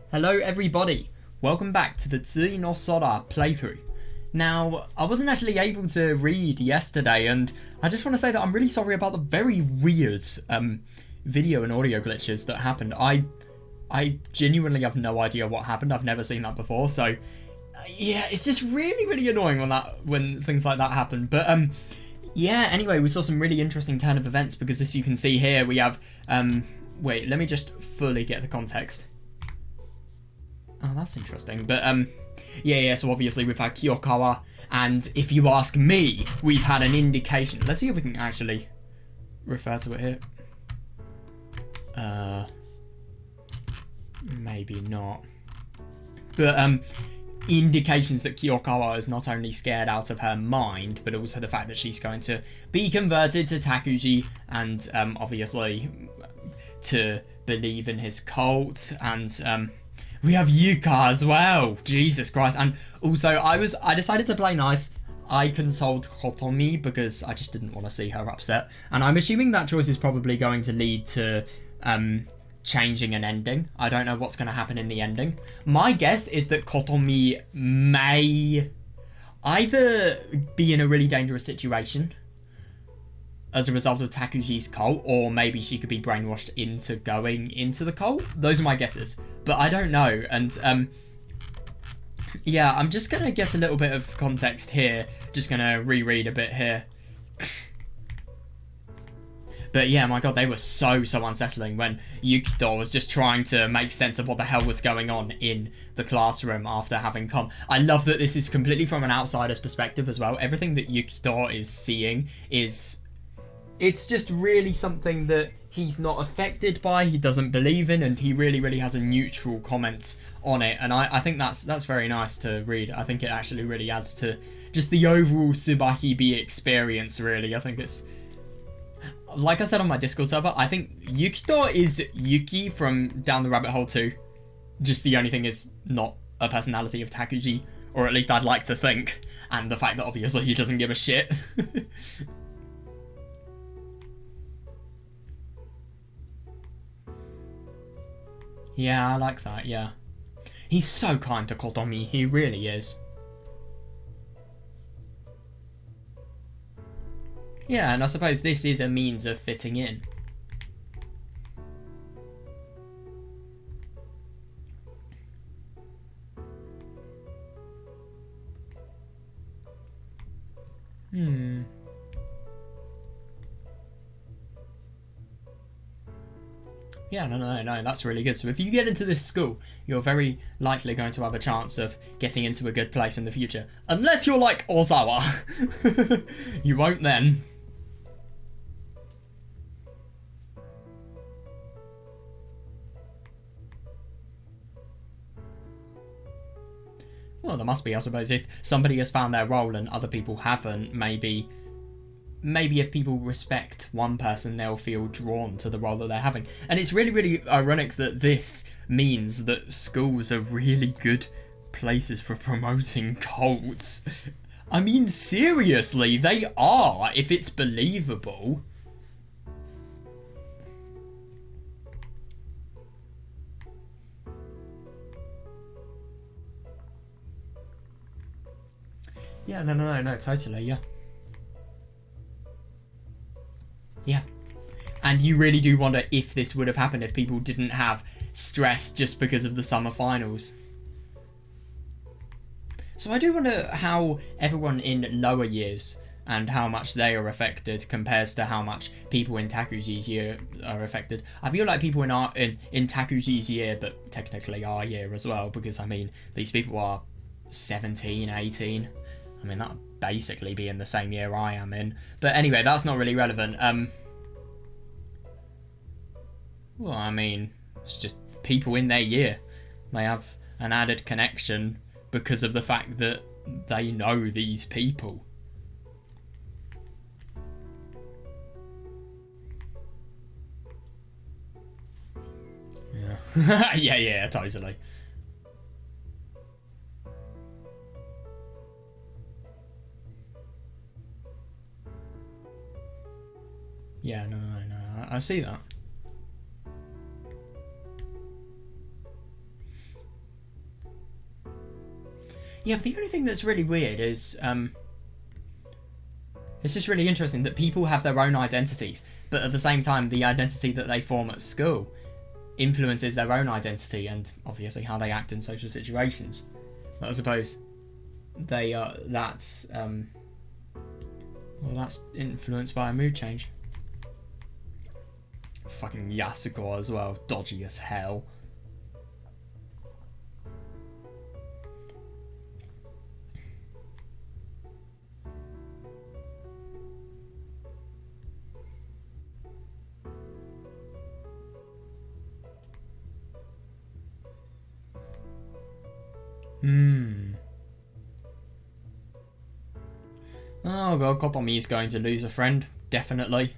Hello everybody, welcome back to the Tsui no Sora playthrough. Now, I wasn't actually able to read yesterday, and I just want to say that I'm really sorry about the very weird video and audio glitches that happened. I genuinely have no idea what happened. I've never seen that before, so yeah, it's just really annoying when things like that happen. But yeah, anyway, we saw some really interesting turn of events because as you can see here, we have wait, let me just fully get the context. Oh, that's interesting. But yeah, so obviously we've had Kyokawa, and if you ask me, we've had an indication. Let's see if we can actually refer to it here. Maybe not. But indications that Kyokawa is not only scared out of her mind, but also the fact that she's going to be converted to Takuji, and obviously to believe in his cult, and we have Yuka as well. Jesus Christ. And also, I decided to play nice. I consoled Kotomi because I just didn't want to see her upset. And I'm assuming that choice is probably going to lead to changing an ending. I don't know what's going to happen in the ending. My guess is that Kotomi may either be in a really dangerous situation as a result of Takuji's cult, or maybe she could be brainwashed into going into the cult. Those are my guesses, but I don't know. And yeah, I'm just gonna get a little bit of context here, just gonna reread a bit here. But yeah, my god, they were so unsettling when Yukito was just trying to make sense of what the hell was going on in the classroom after having come. I love that this is completely from an outsider's perspective as well. Everything that Yukito is seeing is, it's just really something that he's not affected by, he doesn't believe in, and he really has a neutral comment on it. And I think that's very nice to read. I think it actually really adds to just the overall Tsubahibi experience, really. I think it's, like I said on my Discord server, I think Yukito is Yuki from Down the Rabbit Hole 2. Just the only thing is not a personality of Takuji, or at least I'd like to think. And the fact that obviously he doesn't give a shit. Yeah, I like that, yeah. He's so kind to Kotomi, he really is. Yeah, and I suppose this is a means of fitting in. Yeah, no, that's really good. So if you get into this school, you're very likely going to have a chance of getting into a good place in the future. Unless you're like Ozawa. You won't then. Well, there must be, I suppose, if somebody has found their role and other people haven't, maybe if people respect one person, they'll feel drawn to the role that they're having. And it's really ironic that this means that schools are really good places for promoting cults. I mean, seriously, they are, if it's believable. Yeah, no, totally, yeah. Yeah. And you really do wonder if this would have happened if people didn't have stress just because of the summer finals. So I do wonder how everyone in lower years and how much they are affected compares to how much people in Takuji's year are affected. I feel like people in Takuji's year, but technically our year as well, because I mean, these people are 17, 18. I mean, that would basically be in the same year I am in. But anyway, that's not really relevant. Well, I mean, it's just people in their year. They have an added connection because of the fact that they know these people. Yeah. yeah, totally. Yeah, no, I see that. Yeah, the only thing that's really weird is, it's just really interesting that people have their own identities, but at the same time, the identity that they form at school influences their own identity and obviously how they act in social situations. But I suppose they are, that's influenced by a mood change. Fucking Yasuko as well, dodgy as hell. Oh god, Kotomi is going to lose a friend, definitely.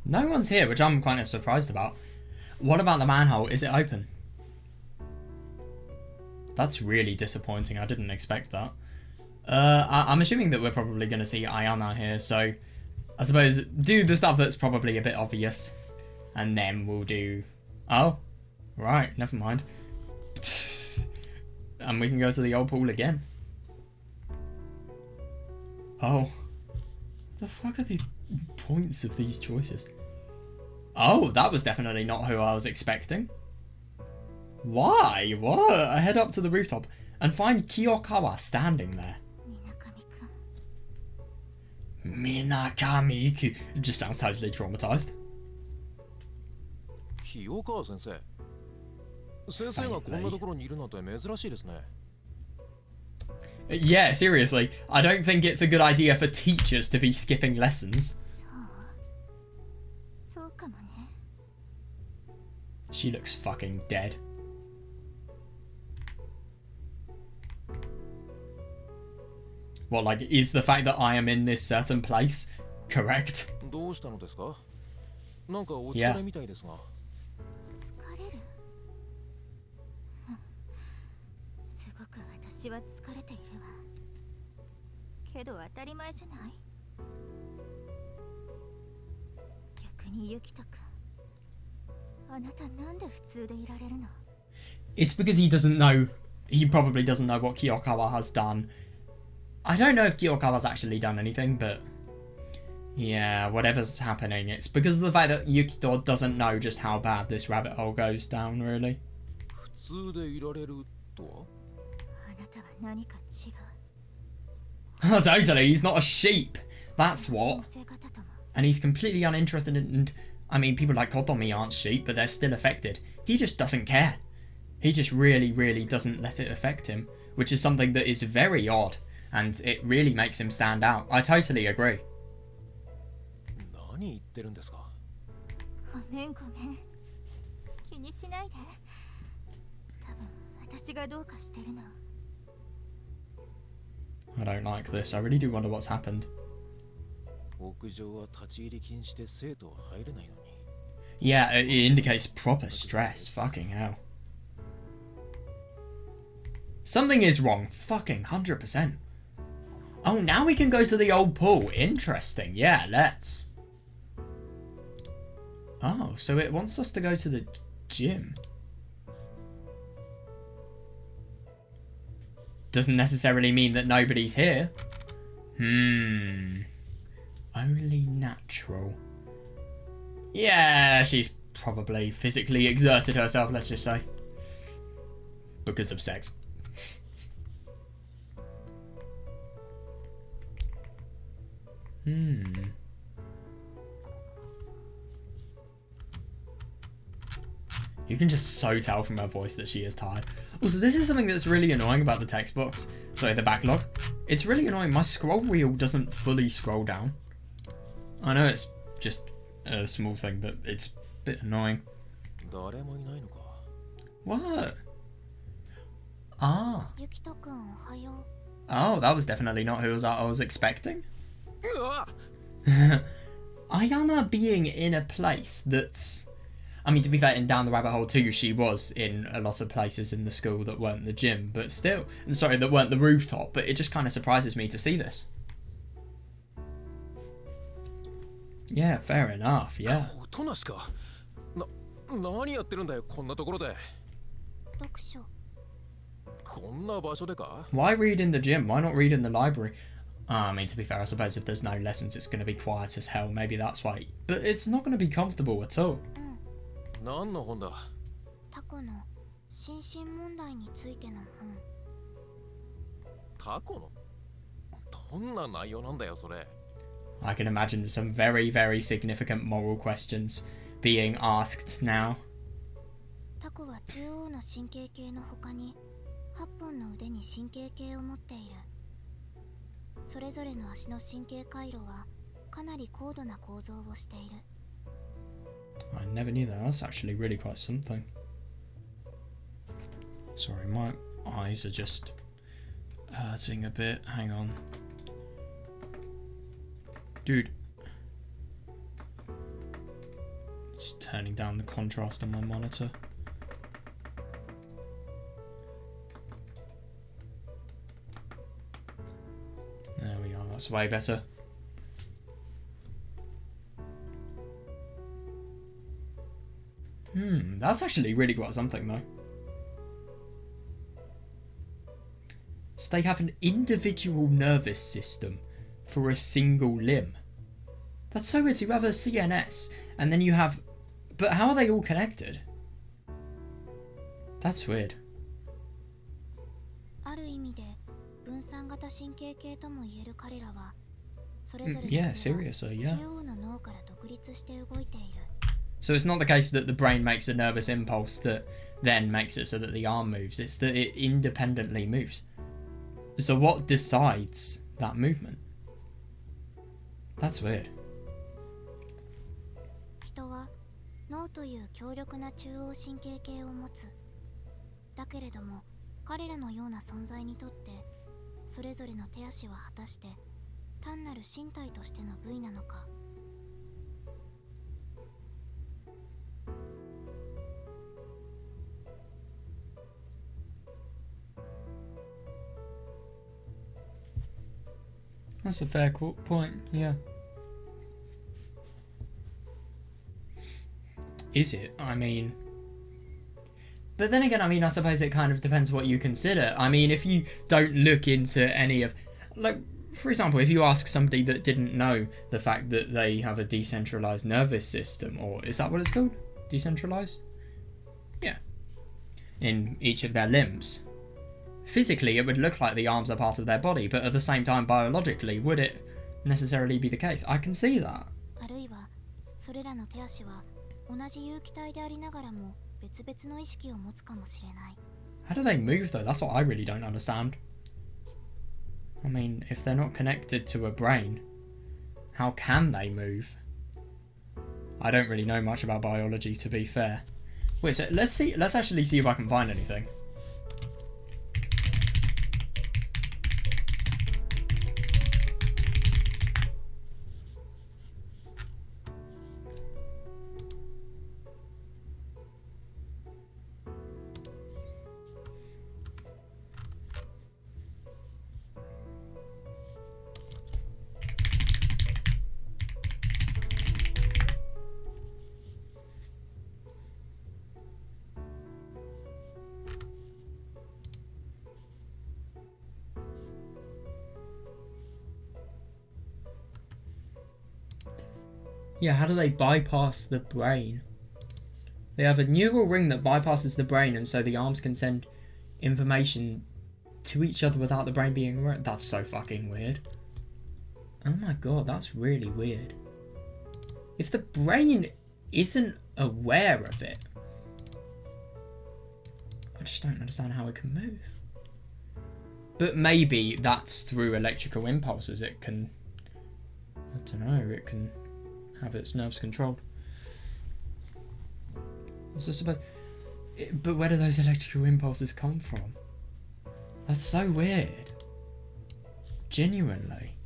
No one's here, which I'm kind of surprised about. What about the manhole? Is it open? That's really disappointing. I didn't expect that. I'm assuming that we're probably going to see Ayana here, so I suppose do the stuff that's probably a bit obvious, and then we'll do... Oh, right, never mind. And we can go to the old pool again. Oh. The fuck are the points of these choices? Oh, that was definitely not who I was expecting. Why? What? I head up to the rooftop and find Kiyokawa standing there. Minakami-ku. It just sounds totally traumatized. Kiyokawa sensei. Sensei ga konna dokoro ni iru nante mezurashii desu ne. Yeah, seriously. I don't think it's a good idea for teachers to be skipping lessons. She looks fucking dead. What, like, is the fact that I am in this certain place correct? Yeah. It's because he doesn't know, he probably doesn't know what Kiyokawa has done. I don't know if Kiyokawa's actually done anything, but yeah, whatever's happening, it's because of the fact that Yukito doesn't know just how bad this rabbit hole goes down, really. Totally, he's not a sheep, that's what. And he's completely uninterested in... I mean, people like Kotomi aren't sheep, but they're still affected. He just doesn't care. He just really, really doesn't let it affect him, which is something that is very odd, and it really makes him stand out. I totally agree. I don't like this. I really do wonder what's happened. Yeah, it indicates proper stress. Fucking hell. Something is wrong. Fucking 100%. Oh, now we can go to the old pool. Interesting. Yeah, let's. Oh, so it wants us to go to the gym. Doesn't necessarily mean that nobody's here. Only natural. Yeah, she's probably physically exerted herself, let's just say. Because of sex. You can just so tell from her voice that she is tired. Also, this is something that's really annoying about the text box. Sorry, the backlog. It's really annoying. My scroll wheel doesn't fully scroll down. I know it's just a small thing, but it's a bit annoying. What? Ah. Oh, that was definitely not who I was expecting. Ayana being in a place that's... I mean, to be fair, in Down the Rabbit Hole too, she was in a lot of places in the school that weren't the gym, but still, sorry, that weren't the rooftop, but it just kind of surprises me to see this. Yeah, fair enough, yeah. 音無しか。何やってるんだよ、こんなところで。読書。こんな場所でか？ Why read in the gym? Why not read in the library? I mean, to be fair, I suppose if there's no lessons, it's going to be quiet as hell. Maybe that's why. But it's not going to be comfortable at all. 何の本だ？タコの心身問題についての本。タコの？どんな内容なんだよ、それ。I can imagine some very, very significant moral questions being asked now. タコは中央の神経系の他に8本の腕に神経系を持っている。それぞれの足の神経回路はかなり高度な構造をしている。I never knew that. That's actually really quite something. Sorry, my eyes are just hurting a bit. Hang on. Dude. Just turning down the contrast on my monitor. There we are, that's way better. That's actually really quite something though. So they have an individual nervous system for a single limb. That's so weird. So you have a CNS and then you have... But how are they all connected? That's weird. ある意味で分散型神経系とも言える彼らはそれぞれの Yeah, seriously, yeah. 中央の脳から独立して動いている。 So it's not the case that the brain makes a nervous impulse that then makes it so that the arm moves. It's that it independently moves. So what decides that movement? That's weird. 人は脳という強力な中央神経系を持つ。だけれども彼らのような存在にとってそれぞれの手足は果たして単なる身体としての部位なのか。That's a fair point, yeah. Is it? I mean... But then again, I mean, I suppose it kind of depends what you consider. I mean, if you don't look into any of... Like, for example, if you ask somebody that didn't know the fact that they have a decentralized nervous system, or is that what it's called? Decentralized? Yeah. In each of their limbs. Physically, it would look like the arms are part of their body, but at the same time, biologically, would it necessarily be the case? I can see that. あるいはそれらの手足は同じ有機体でありながらも別々の意識を持つかもしれない。 How do they move though? That's what I really don't understand. I mean, if they're not connected to a brain, how can they move? I don't really know much about biology, to be fair. Wait, so let's actually see if I can find anything. Yeah, how do they bypass the brain? They have a neural ring that bypasses the brain, and so the arms can send information to each other without the brain being aware. That's so fucking weird. Oh my god, that's really weird. If the brain isn't aware of it, I just don't understand how it can move. But maybe that's through electrical impulses. It can, I don't know, it can have its nerves controlled. But where do those electrical impulses come from? That's so weird. Genuinely.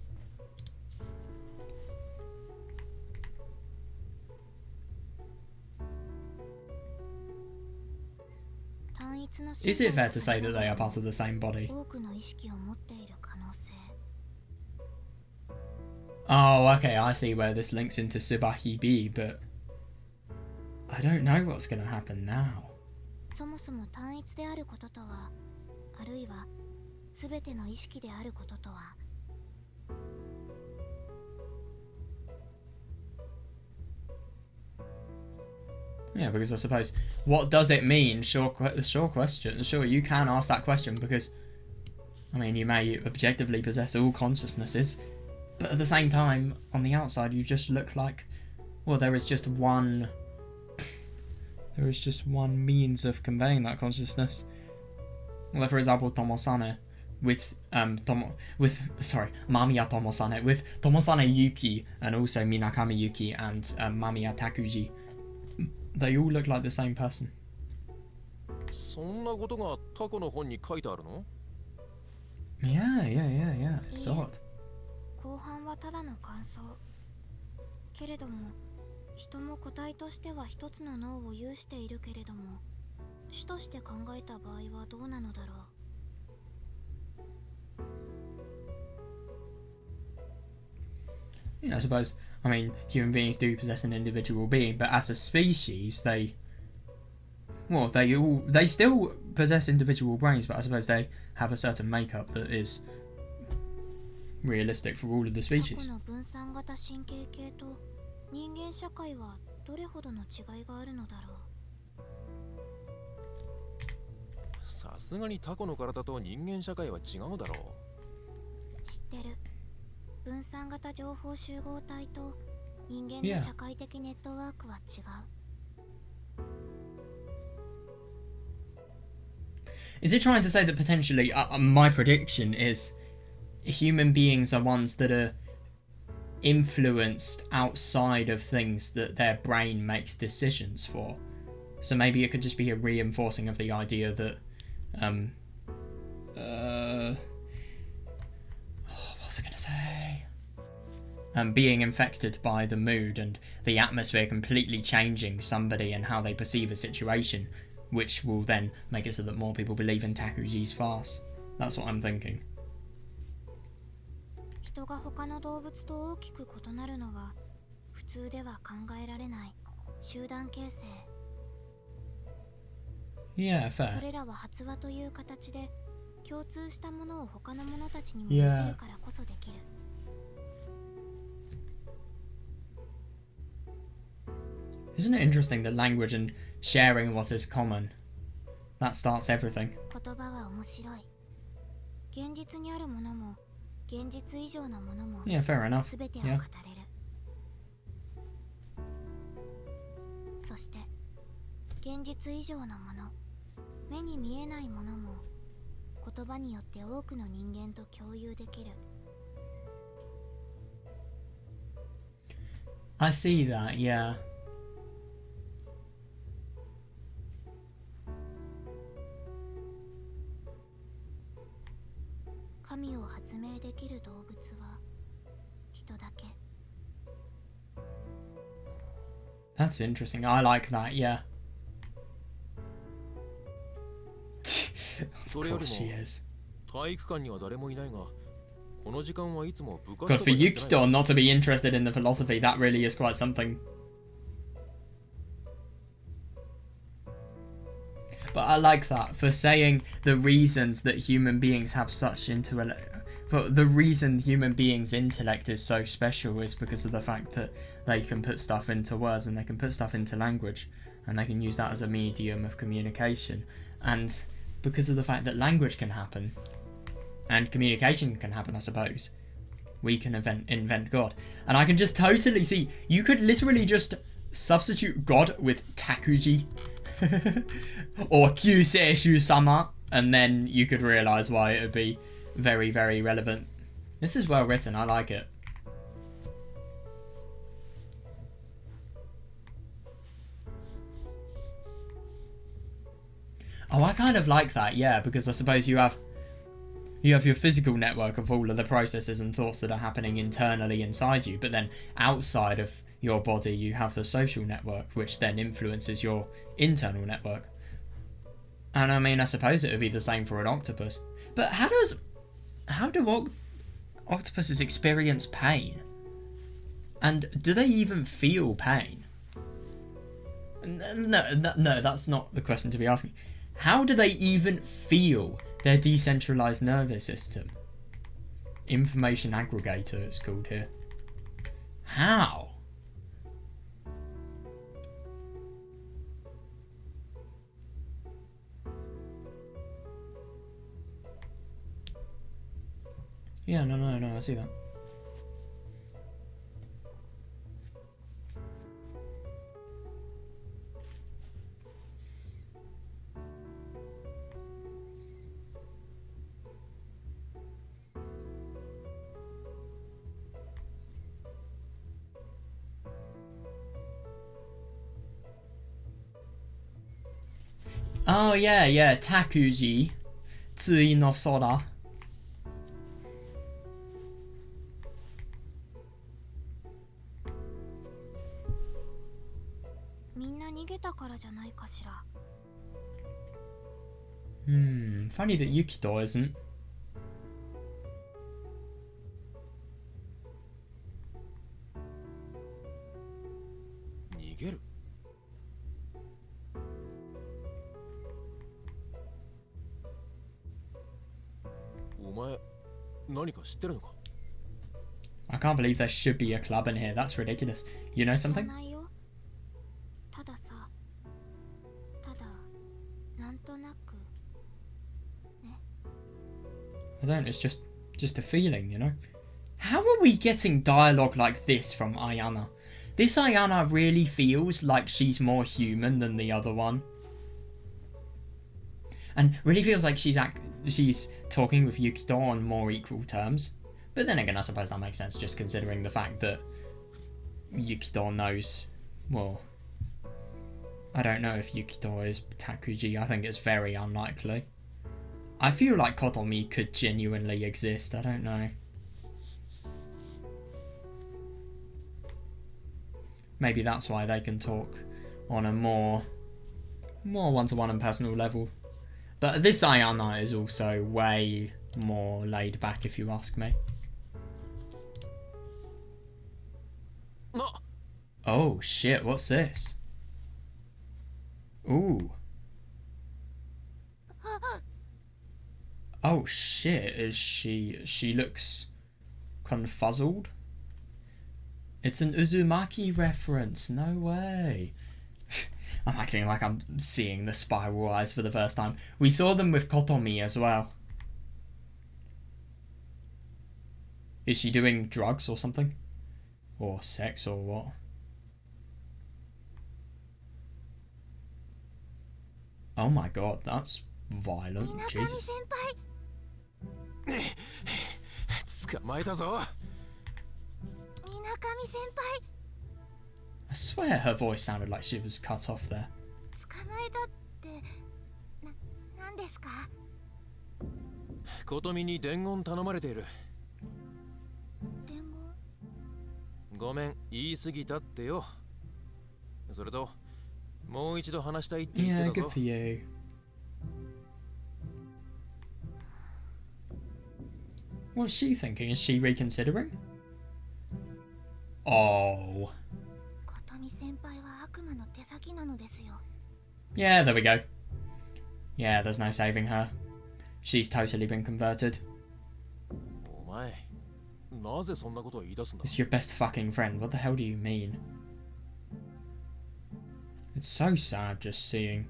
Is it fair to say that they are part of the same body? 多くの意識を持っている可能性。 Oh, okay, I see where this links into Subahi B, but I don't know what's going to happen now. そもそも単一であることとは、あるいは全ての意識であることとは。 Yeah, because I suppose, what does it mean? Sure question. Sure, you can ask that question because, I mean, you may objectively possess all consciousnesses, but at the same time, on the outside, you just look like, well, there is just one means of conveying that consciousness. Well, for example, Tomosane with Mamiya Tomosane with Tomosane Yuki and also Minakami Yuki and Mamiya Takuji. They all look like the same person. そんなことがタコの本に書いてあるの？ Yeah. I saw it. 後半はただの感想。けれども、人も個体としては一つの脳を有しているけれども、主として考えた場合はどうなのだろう。 Yeah, I suppose. I mean, human beings do possess an individual being, but as a species, they still possess individual brains, but I suppose they have a certain makeup that is realistic for all of the 過 species. 去の分散型神経系と人間社会はどれほどの違いがあるのだろう。 さすがにタコの体と人間社会は違うだろう。 知ってる。分散型情報集合体と人間 Yeah. の社会的ネットワークは違う。 Is it trying to say that potentially, my prediction is, human beings are ones that are influenced outside of things that their brain makes decisions for? So maybe it could just be a reinforcing of the idea that, what was I going to say? Being infected by the mood and the atmosphere completely changing somebody and how they perceive a situation, which will then make it so that more people believe in Takuji's farce. That's what I'm thinking. 人が他の動物と大きく異なるのは普通では考えられない集団形成。 Yeah, そ fair. れらは発話という形で共通したものを他の者たちにも見せるからこそできる。 Isn't it interesting that language and sharing what is common, that starts everything? 言葉は面白い。現実にあるものも現実以上のものも Yeah, fair enough. 全てを語れ Yeah. る。そして現実以上のもの、目に見えないものも言葉によって多くの人間と共有できる。 I see that, yeah. 神を発明できる動物は人だけ。 That's interesting. I like that, yeah. そ Of れより course she も is. 体育館には誰もいないが、この時間はいつも部活 God, と for かやってない Yukito not to be interested in the philosophy, that really is quite something. But I like that, for saying the reasons that human beings have such but the reason human beings' intellect is so special is because of the fact that they can put stuff into words and they can put stuff into language and they can use that as a medium of communication. And because of the fact that language can happen and communication can happen, I suppose, we can invent God. And I can just totally see, you could literally just substitute God with Takuji or Kyuseishu-sama, and then you could realise why it would be very, very relevant. This is well written, I like it. Oh, I kind of like that, yeah, because I suppose you have your physical network of all of the processes and thoughts that are happening internally inside you, but then outside of your body you have the social network, which then influences your internal network. And I mean, I suppose it would be the same for an octopus. But how do octopuses experience pain? And do they even feel pain? No, that's not the question to be asking. How do they even feel their decentralized nervous system? Information aggregator, it's called here. How? Yeah, no, I see that. Oh yeah, Takuji, Tsui no Sora. みんな逃げたからじゃないかしら。 Funny that Yukito isn't. 逃げる。お前、何か知ってるのか？ I can't believe there should be a club in here. That's ridiculous. You know 知ら something? ないよ。たださ、ただなんとなくね。 I don't. It's just a feeling, you know. How are we getting dialogue like this from Ayana? This Ayana really feels like she's more human than the other one, and really feels like she's talking with Yukito on more equal terms. But then again, I suppose that makes sense, just considering the fact that Yukito knows. Well, I don't know if Yukito is Takuji. I think it's very unlikely. I feel like Kotomi could genuinely exist. I don't know. Maybe that's why they can talk on a more one-to-one and personal level. But this Ayana is also way more laid back, if you ask me. Oh shit, what's this? Ooh. Oh shit, is she looks confuzzled? It's an Uzumaki reference, no way. I'm acting like I'm seeing the spiral eyes for the first time. We saw them with Kotomi as well. Is she doing drugs or something? Or sex or what? Oh my god, that's violent. Jesus. 捕まえたぞ。 Minakami senpai. I swear her voice sounded like she was cut off there. 捕まえたってなんですか？ コトミに伝言頼まれている。 伝言？ ごめん、言い過ぎたってよ。それと、もう一度話したいって言 Yeah, ってた good ぞ。 for you. What's she thinking? Is she reconsidering? Oh. 琴美先輩は悪魔の手先なのですよ。 Yeah, there we go. Yeah, there's no saving her. She's totally been converted. お前、なぜそんなことを言い出すんだ？ It's your best fucking friend. What the hell do you mean? It's so sad just seeing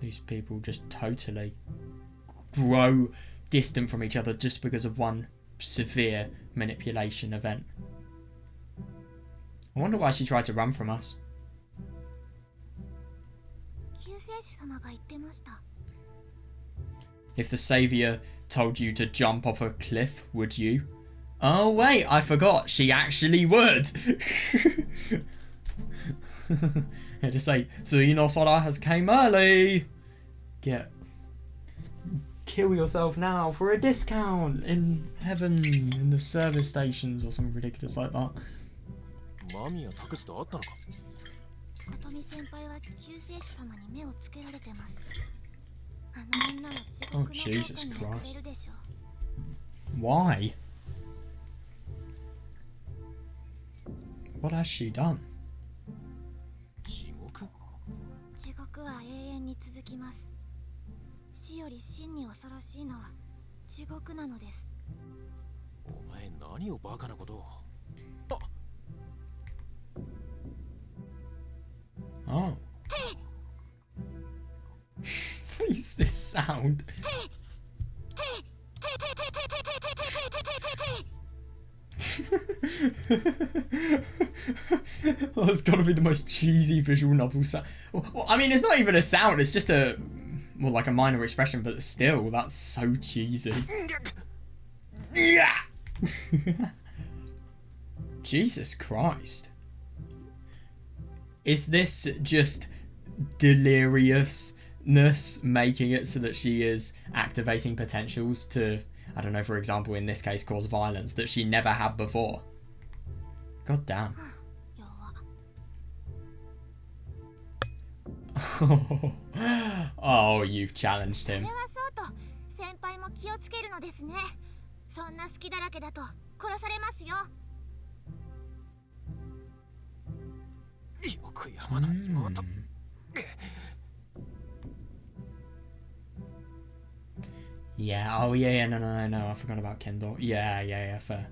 these people just totally grow distant from each other just because of one severe manipulation event. I wonder why she tried to run from us. 救世主様が言ってました。 If the savior told you to jump off a cliff, would you? Oh wait, I forgot. She actually would. Yeah, just say, Tsui no Sora has came early. Kill yourself now for a discount in heaven in the service stations or something ridiculous like that. マミやタクチと会ったのか？ 琴美先輩は救世主様に目をつけられてます。Oh, Jesus Christ. Why? What has she done? 地獄地獄は永遠に続きます。死より真に恐ろしいのは地獄なのです。お前何をバカなことを。 Oh. What is this sound? Oh, it's got to be the most cheesy visual novel sound. Well, I mean, it's not even a sound, it's just a... Well, like a minor expression, but still, that's so cheesy. Jesus Christ. Is this just deliriousness making it so that she is activating potentials to, I don't know, for example, in this case, cause violence that she never had before? God damn. Oh, you've challenged him. そんな好きだらけだと殺されますよ。よく山の妹。Yeah, oh yeah, no, I forgot about Kendall. Yeah, fair.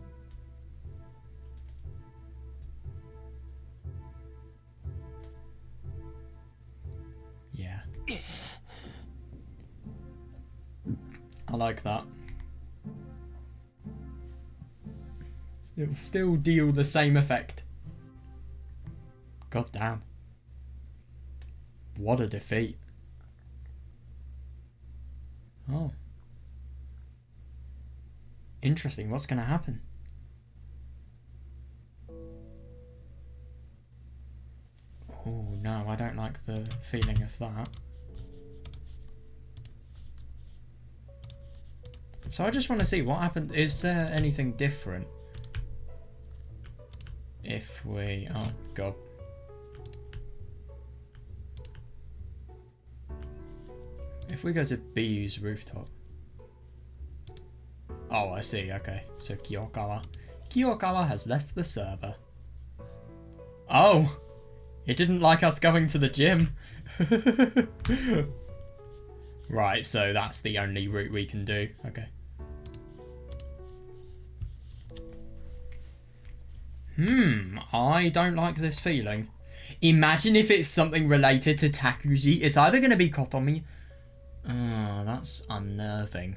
Yeah. I like that. It will still deal the same effect. God damn. What a defeat. Oh. Interesting, what's going to happen? Oh no, I don't like the feeling of that. So I just want to see what happened. Is there anything different? If we... Oh god. If we go to Biyu's rooftop. Oh, I see, okay. So Kiyokawa. Kiyokawa has left the server. Oh! It didn't like us going to the gym. Right, so that's the only route we can do. Okay. I don't like this feeling. Imagine if it's something related to Takuji. It's either going to be Kotomi. Oh, that's unnerving.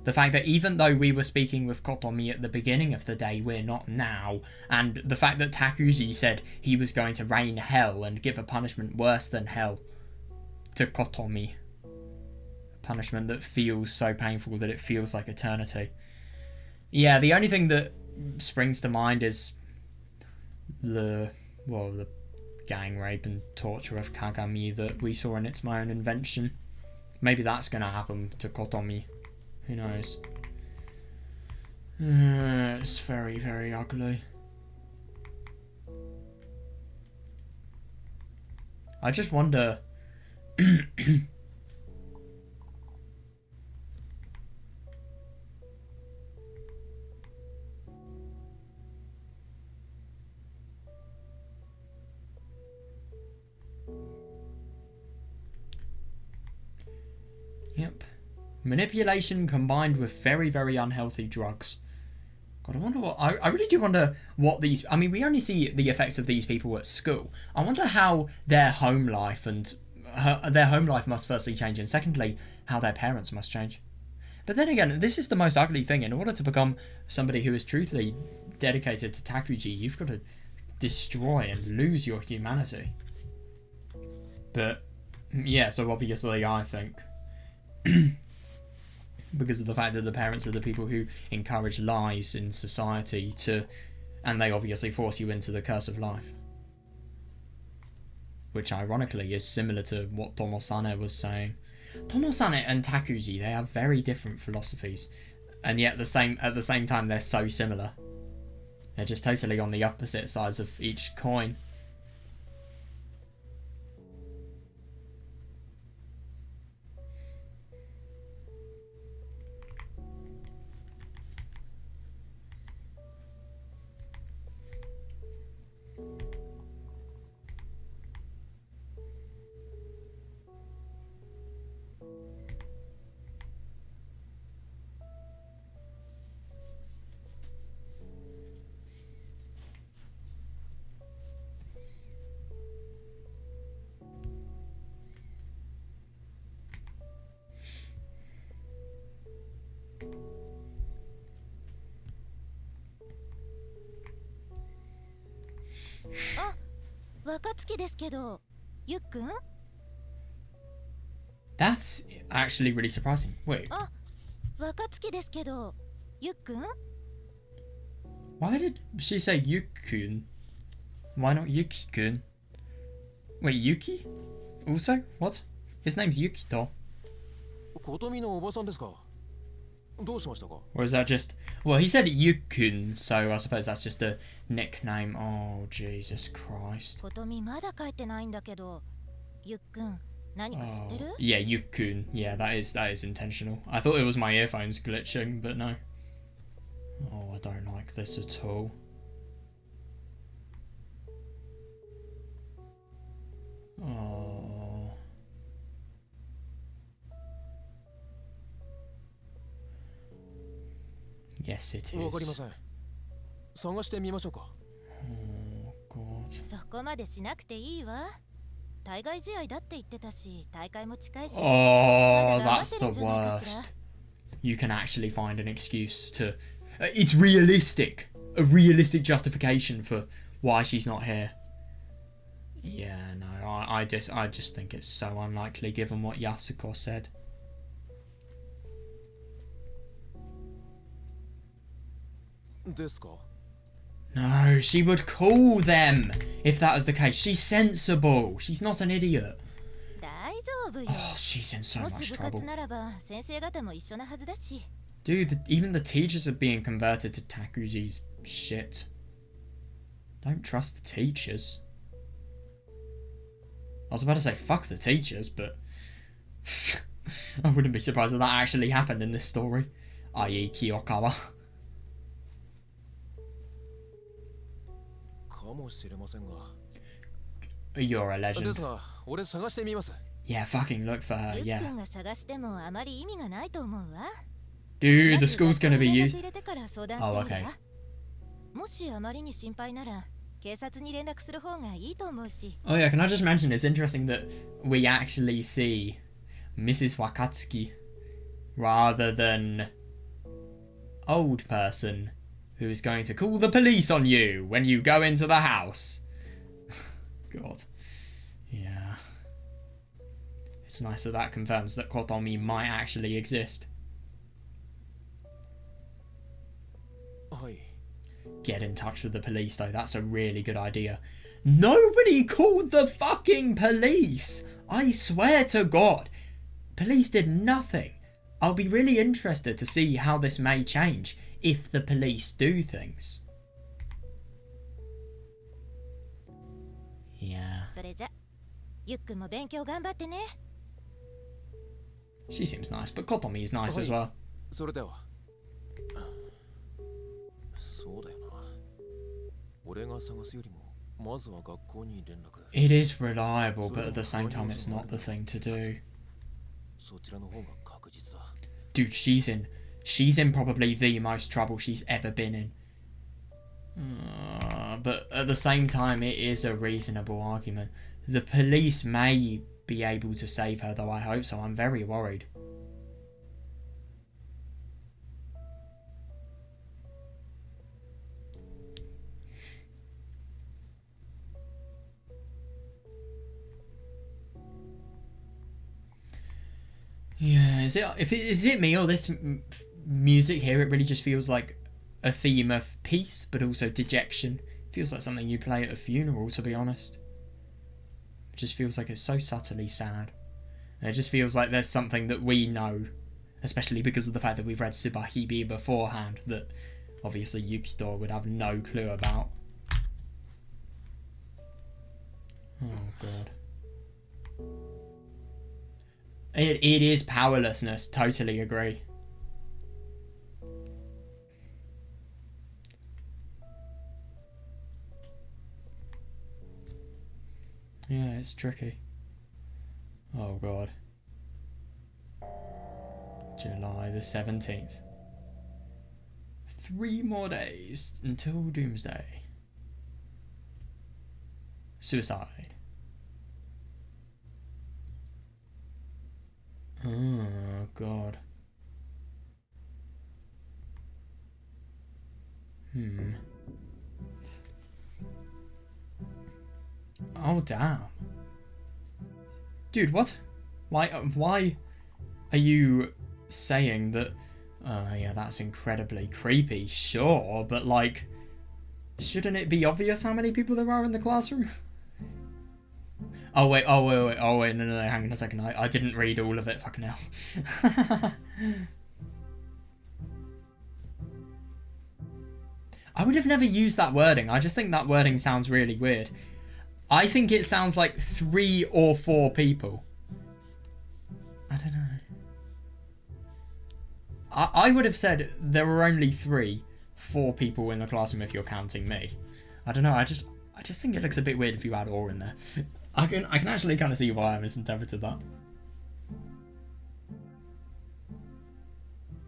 The fact that even though we were speaking with Kotomi at the beginning of the day, we're not now. And the fact that Takuji said he was going to rain hell and give a punishment worse than hell to Kotomi. A punishment that feels so painful that it feels like eternity. Yeah, the only thing that springs to mind is the gang rape and torture of Kagami that we saw in It's My Own Invention. Maybe that's going to happen to Kotomi. Who knows? It's very, very ugly. I just wonder... Yep. Manipulation combined with very, very unhealthy drugs. God, I wonder what... I really do wonder what these... I mean, we only see the effects of these people at school. I wonder how their home life and... their home life must firstly change, and secondly, how their parents must change. But then again, this is the most ugly thing. In order to become somebody who is truthfully dedicated to Takuji, you've got to destroy and lose your humanity. But, yeah, so obviously I think... because of the fact that the parents are the people who encourage lies in society and they obviously force you into the curse of life. Which ironically is similar to what Tomosane was saying. Tomosane and Takuji, they have very different philosophies, and yet at the same time they're so similar. They're just totally on the opposite sides of each coin. 月ですけど、ゆっくん？ That's actually really surprising. Wait, あ、若月ですけど、ゆっくん？ why did she say Yukun? Why not Yuki-kun? Wait, Yuki? Also? What? His name's Yukito. 琴美のおばさんですか。どうしましたか。 Or is that just... Well, he said Yukun, so I suppose that's just a nickname. Oh, Jesus Christ. ことみまだ帰ってないんだけど、ゆっくん、何か知ってる？ Yeah, Yukun. Yeah, that is intentional. I thought it was my earphones glitching, but no. Oh, I don't like this at all. Oh. Yes, it わかりま is. せん。探してみましょうか。 Oh, God. そこまでしなくていいわ。対外試合だって言ってたし、大会も近いし。 Oh, that's the worst. You can actually find an excuse to... it's realistic. A realistic justification for why she's not here. Yeah, no, I just think it's so unlikely given what Yasuko said. ですか。 No, she would call them if that was the case. She's sensible. She's not an idiot. 大丈夫よ。 Oh, she's in so も much し部活 trouble. ならば先生方も一緒なはずだし。 Dude, even the teachers are being converted to Takuji's shit. Don't trust the teachers. I was about to say fuck the teachers, but I wouldn't be surprised if that actually happened in this story, i.e. Kiyokawa. かもしれませんが。 You're a で legend. すが、俺探してみます。 Yeah, fucking look for her, ゆっ yeah. くんが探してもあまり意味がないと思うわ。 Dude, the school's gonna be 連絡 used. 入れてから相談してみるわ。 Oh, okay. もしあまりに心配なら警察に連絡する方がいいと思うし。 Oh yeah, can I just mention it's interesting that we actually see Mrs. Wakatsuki rather than old person who is going to call the police on you when you go into the house. God. Yeah. It's nice that that confirms that Kotomi might actually exist. はい。 Get in touch with the police though, that's a really good idea. Nobody called the fucking police! I swear to God. Police did nothing. I'll be really interested to see how this may change if the police do things. Yeah. それじゃ、ゆっくんも勉強頑張ってね。 She seems nice, but Kotomi's nice as well. それでは。そうだよな。俺が探すよりも、まずは学校に連絡。 It is reliable, but at the same time it's not the thing to do. そちらの方が確実だ。 Dude, she's in probably the most trouble she's ever been in. But at the same time, it is a reasonable argument. The police may be able to save her, though I hope so. I'm very worried. Yeah, is it me or this music here? It really just feels like a theme of peace, but also dejection. It feels like something you play at a funeral, to be honest. It just feels like it's so subtly sad. And it just feels like there's something that we know, especially because of the fact that we've read Tsubahibi beforehand, that obviously Yukito would have no clue about. Oh, God. It is powerlessness, totally agree. Yeah, it's tricky. Oh God. July the 17th. 3 more days until Doomsday. Suicide. Oh God. Oh, damn. Dude, what? Why are you saying that... yeah, that's incredibly creepy, sure, but, like, shouldn't it be obvious how many people there are in the classroom? Oh, wait, no, hang on a second, I didn't read all of it, fucking hell. I would have never used that wording, I just think that wording sounds really weird. I think it sounds like 3 or 4 people. I don't know. I would have said there were only 4 people in the classroom if you're counting me. I don't know, I just think it looks a bit weird if you add or in there. I can actually kind of see why I misinterpreted that.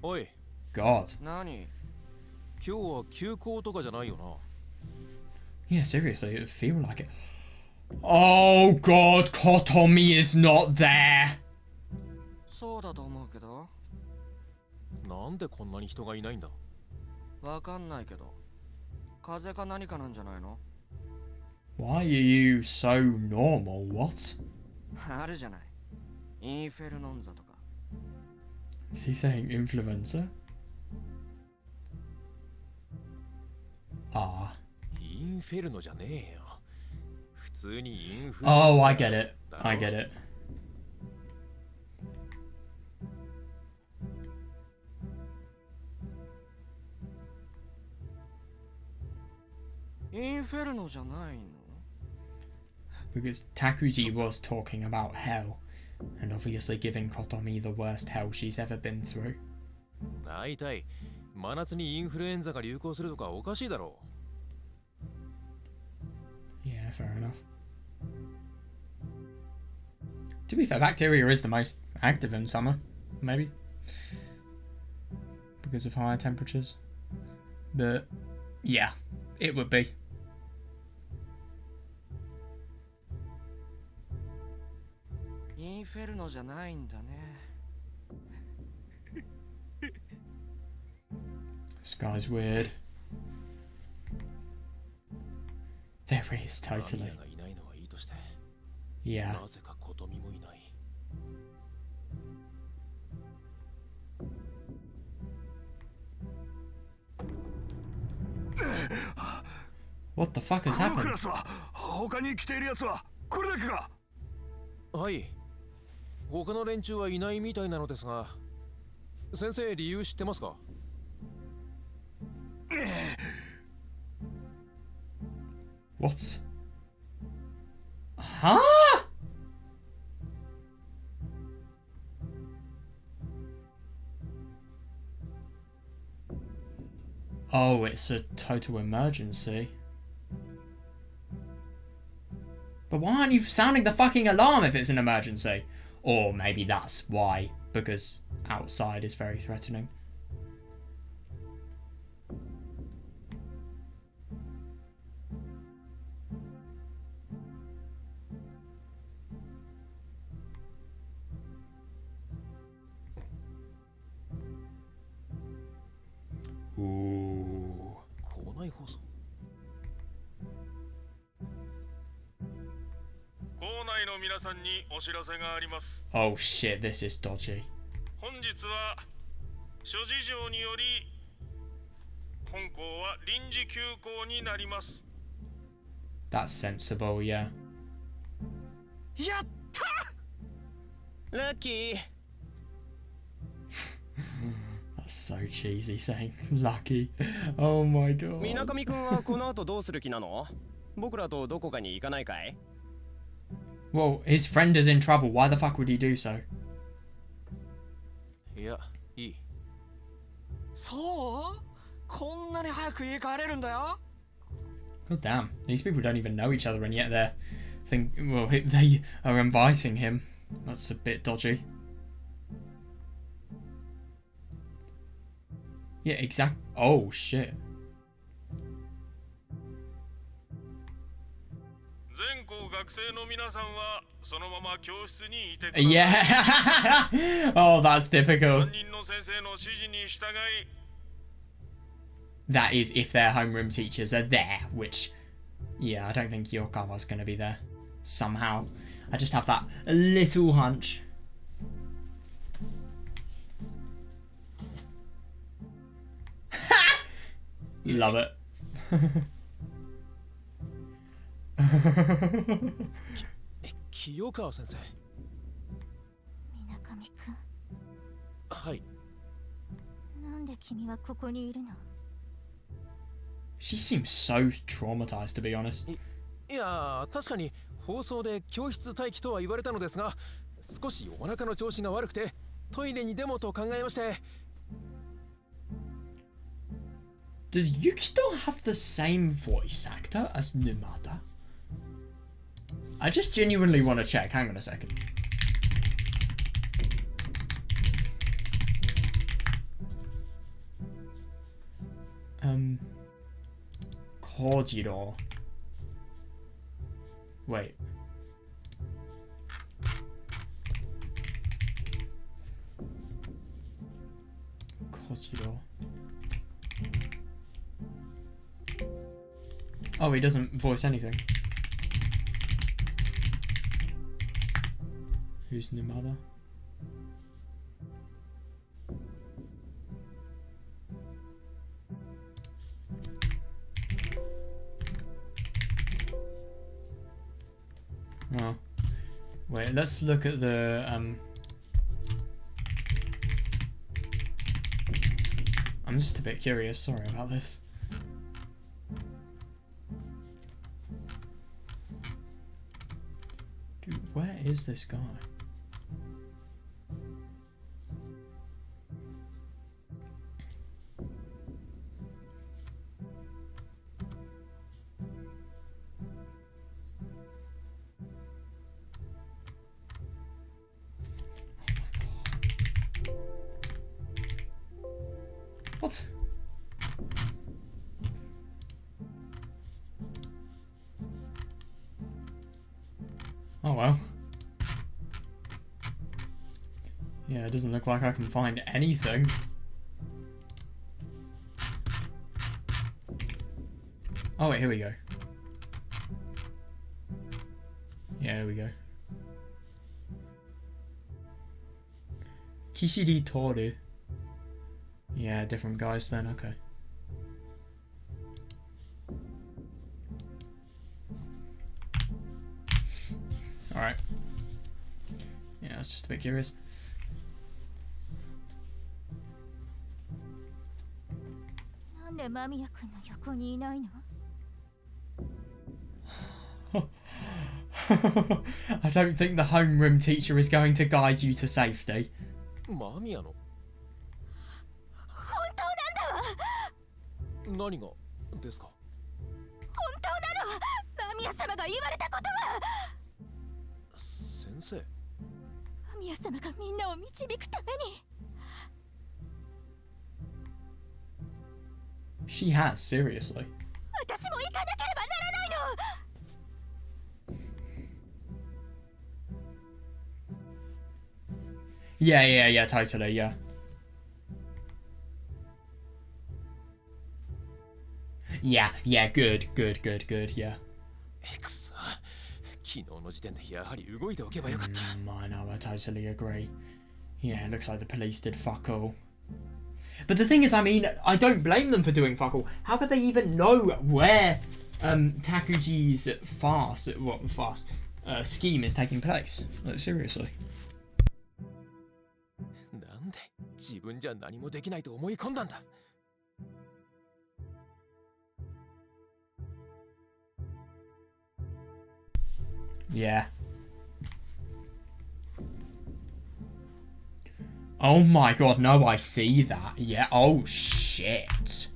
Oi. God. 何? 今日は休校とかじゃないよな? Yeah, seriously, it would feel like it. Oh God, Kotomi is not there. そうだと思うけど。なんでこんなに人がいないんだ? わかんないけど。風邪か何かなんじゃないの? Why are you so normal? What? あるじゃない。インフェルノンザとか。Is he saying influenza? Ah. インフェルノじゃねえよ。普通にインフルエンザ。Oh, I get it. I get it. インフェルノじゃないの? Because Takuji was talking about hell, and obviously giving Kotomi the worst hell she's ever been through. 大体、真夏にインフルエンザが流行するとかおかしいだろう。Yeah, fair enough. To be fair, bacteria is the most active in summer, maybe. Because of higher temperatures. But, yeah, it would be. This guy's weird. There is, totally. Yeah. What the fuck has happened? 他に来ているやつはこれだけか? はい。他の連中はいないみたいなのですが、先生理由知ってますか? What? Huh? Oh, it's a total emergency. But why aren't you sounding the fucking alarm if it's an emergency? Or maybe that's why, because outside is very threatening. Ooh. 校内放送。校内の皆さんにお知らせがあります。 Oh shit, this is dodgy. 本日は諸事情により本校は臨時休校になります。 That's sensible, yeah. やった!ラッキー。That's so cheesy saying lucky. Oh my god. みなかみくんはこの後どうする気なの? 僕らとどこかに行かないかい? Well, his friend is in trouble. Why the fuck would he do so? いや、いい。そう?こんなに早く家帰れるんだよ? God damn. These people don't even know each other and yet they are inviting him. That's a bit dodgy. Yeah, exact. Oh shit. 全校学生の皆さんはそのまま教室にいてください。 Yeah. Oh, that's typical. 担任の先生の指示に従い。 That is if their homeroom teachers are there, which Yeah, I don't think Yokawa's going to be there. Somehow. I just have that little hunch. You love it. 清川先生。水上くん、はい。なんで君はここにいるの？ She seems so traumatized, to be honest. いや確かに放送で教室待機とは言われたのですが、少しお腹の調子が悪くてトイレにでもと考えまして。 Does Yukito have the same voice actor as Numata? I just genuinely want to check. Hang on a second. Kojiro. Wait. Kojiro. Oh, he doesn't voice anything. Who's Numata? Oh. Wait, let's look at the I'm just a bit curious, sorry about this. Dude, where is this guy? What? Oh well. Yeah, it doesn't look like I can find anything. Oh wait, here we go. Yeah, here we go. Kishiri Toru. Yeah, different guys then, okay. Alright. Yeah, I was just a bit curious. I don't think the homeroom teacher is going to guide you to safety. マミヤの何がですか？本当なの。間宮様が言われたことは。先生。間宮様がみんなを導くために。She has, seriously. 私も行かなければならないの。Yeah, totally, yeah. Yeah, good, yeah. くそ、昨日の時点でやはり動いておけばよかった。I know, I totally agree. Yeah, it looks like the police did fuck all. But the thing is, I mean, I don't blame them for doing fuck all. How could they even know where Takuji's scheme is taking place? Like, seriously. なんで自分じゃ何もできないと思い込んだんだ。Yeah. Oh my god, no, I see that. Yeah, oh shit.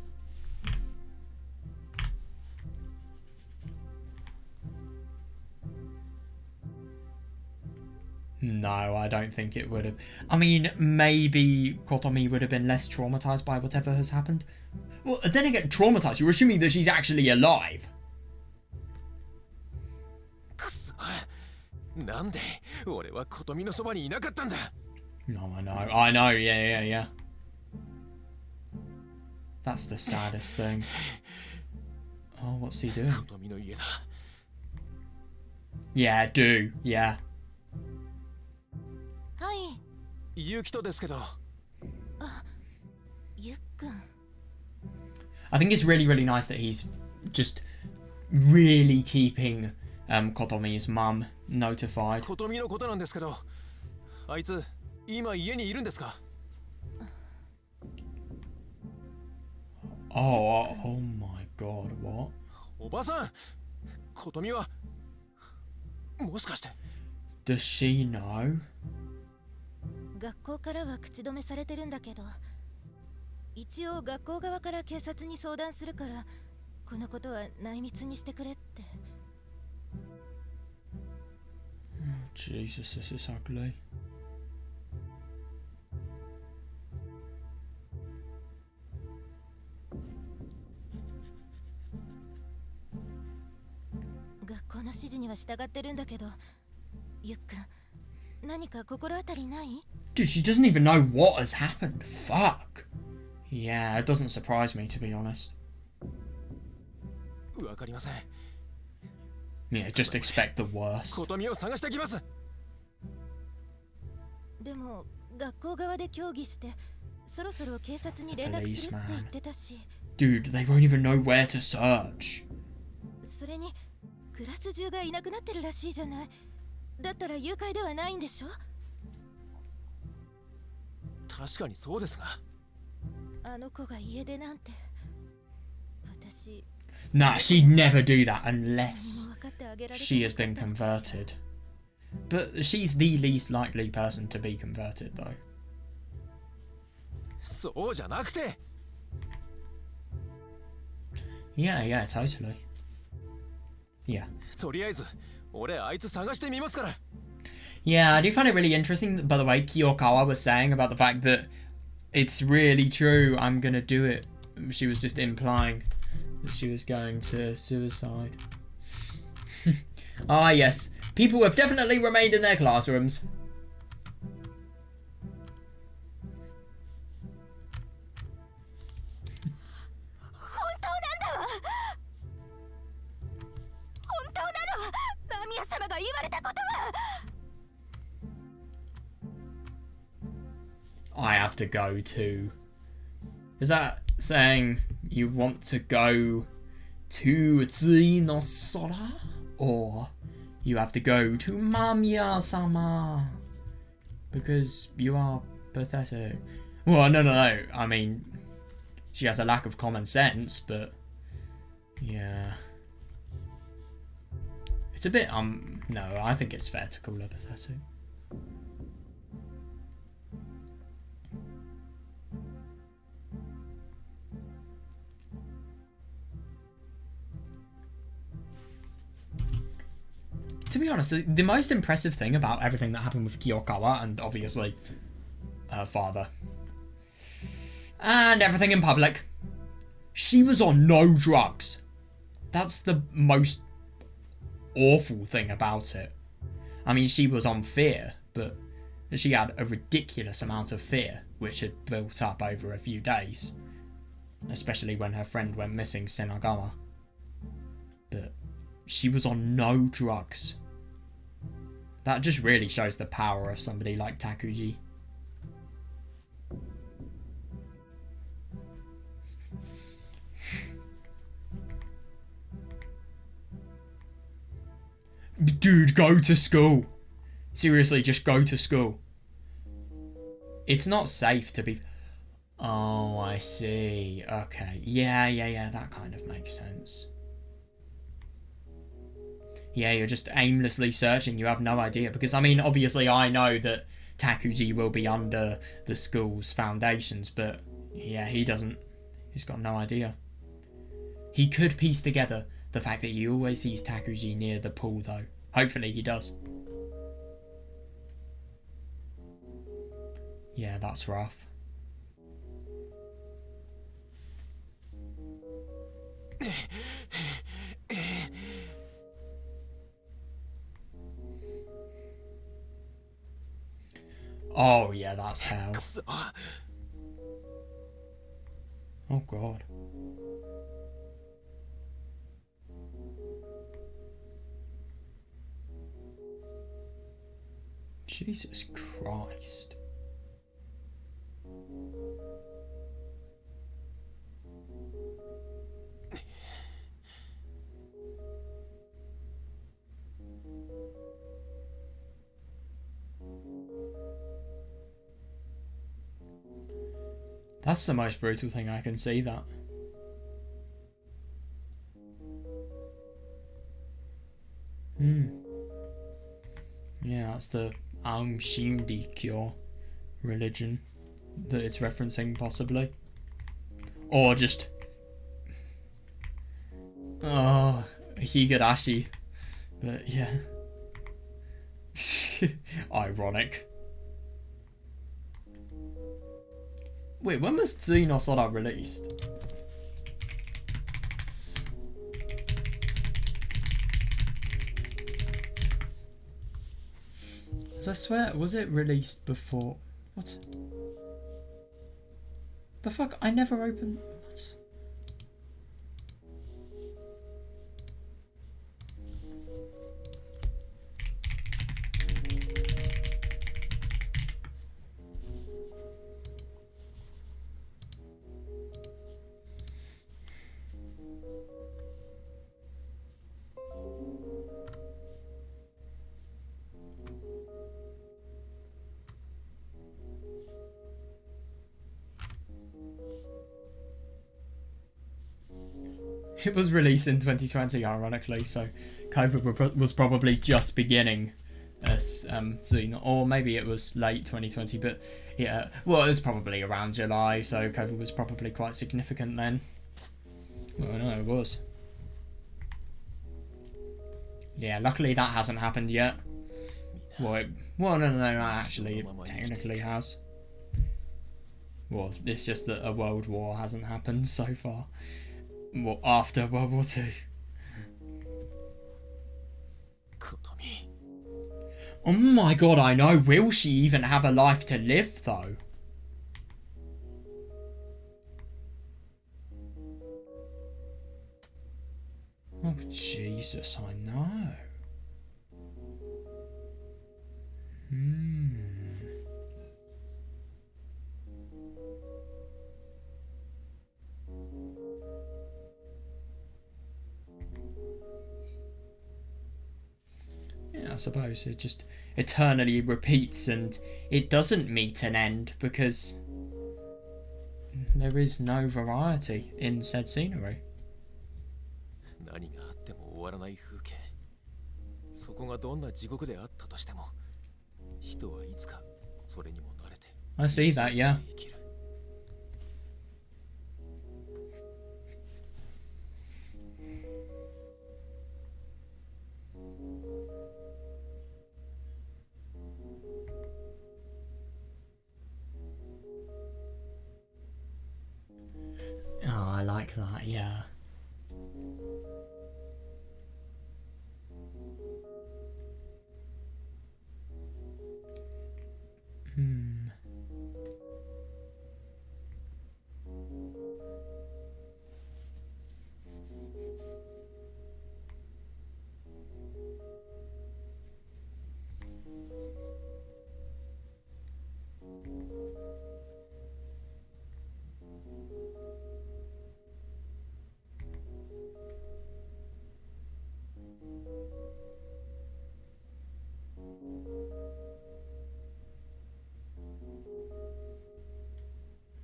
No, I don't think it would have. I mean, maybe Kotomi would have been less traumatized by whatever has happened. Well, then again, traumatized, you're assuming that she's actually alive. くそ、なんで俺は琴美のそばにいなかったんだ。No, I know, yeah. That's the saddest thing. Oh, what's he doing? 琴美の家だ。 Yeah, do. Yeah. はい、ユキトですけど。ゆっくん。 I think it's really, really nice that he's just really keeping Kotomi's mum notified. 琴美のことなんですけど、あいつ今家にいるんですか？ Oh, oh my god, what? おばさん、琴美はもしかして。 Does she know? 学校からは口止めされてるんだけど、一応学校側から警察に相談するから、このことは内密にしてくれって。 Jesus, this is ugly. 学校の指示には従ってるんだけど、ゆっくん、何か心当たりない？ Dude, she doesn't even know what has happened. Fuck. Yeah, it doesn't surprise me, to be honest. わかりません。 Yeah, just expect the worst. 琴美を探してきます。 でも学校側で協議して、そろそろ警察に連絡するって言ってたし。 Dude, they won't even know where to search. それにクラス中がいなくなってるらしいじゃない。だったら誘拐ではないんでしょ？ 確かにそうですが。 あの子が家出なんて、私。 Nah, she'd never do that unless 何も分かってあげられて she な has かった been のかしら。 converted. But she's the least likely person to be converted, though. そうじゃなくて。 Yeah, yeah, totally. Yeah. とりあえず俺あいつ探してみますから。 Yeah, I do find it really interesting, by the way, Kiyokawa was saying about the fact that it's really true, I'm gonna do it. She was just implying that she was going to suicide. Ah, yes. People have definitely remained in their classrooms. 本当なの？ナミヤ様が言われたことは。 I have to go to... Is that saying you want to go to Tsui no Sora? Or you have to go to Mamiya-sama? Because you are pathetic. Well, no. I mean, she has a lack of common sense, but... Yeah. It's a bit, no, I think it's fair to call her pathetic. To be honest, the most impressive thing about everything that happened with Kiyokawa, and obviously her father, and everything in public, she was on no drugs. That's the most awful thing about it. I mean, she was on fear, but she had a ridiculous amount of fear, which had built up over a few days, especially when her friend went missing, Senagawa. But she was on no drugs. That just really shows the power of somebody like Takuji. Dude, go to school. Seriously, just go to school. It's not safe to be... Oh, I see. Okay. Yeah, that kind of makes sense. Yeah, you're just aimlessly searching. You have no idea. Because, I mean, obviously I know that Takuji will be under the school's foundations. But, yeah, he doesn't. He's got no idea. He could piece together the fact that he always sees Takuji near the pool, though. Hopefully he does. Yeah, that's rough. Oh, yeah, that's hell. Oh, God. Jesus Christ. That's the most brutal thing I can see, that. Yeah, that's the Aum Shinri Kyo religion that it's referencing, possibly. Or just... Oh, Higurashi. But yeah. Ironic. Wait, when was Tsui no Sora released? I swear, was it released before? What? The fuck? I never opened... What? It was released in 2020, ironically, so COVID was probably just beginning as Tsui, or maybe it was late 2020, but yeah, well, it was probably around July, so COVID was probably quite significant then. Well, no, it was. Yeah, luckily that hasn't happened yet. Well, no, actually, it technically has. Well, it's just that a world war hasn't happened so far. Well, after World War II. Kotomi. Oh my god, I know. Will she even have a life to live, though? Oh, Jesus, I know. Yeah, I suppose it just eternally repeats and it doesn't meet an end because there is no variety in said scenery. 何があっても終わらない風景。そこがどんな地獄であったとしても、人はいつかそれにも慣れて。I see that, yeah. Oh, I like that, yeah.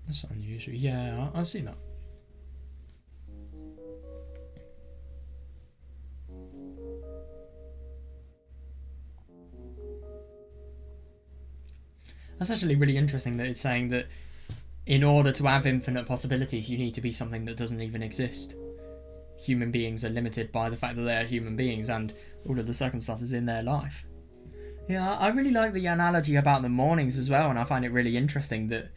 That's unusual. Yeah, I see that. That's actually really interesting that it's saying that in order to have infinite possibilities, you need to be something that doesn't even exist. Human beings are limited by the fact that they are human beings and all of the circumstances in their life. Yeah, I really like the analogy about the mornings as well, and I find it really interesting that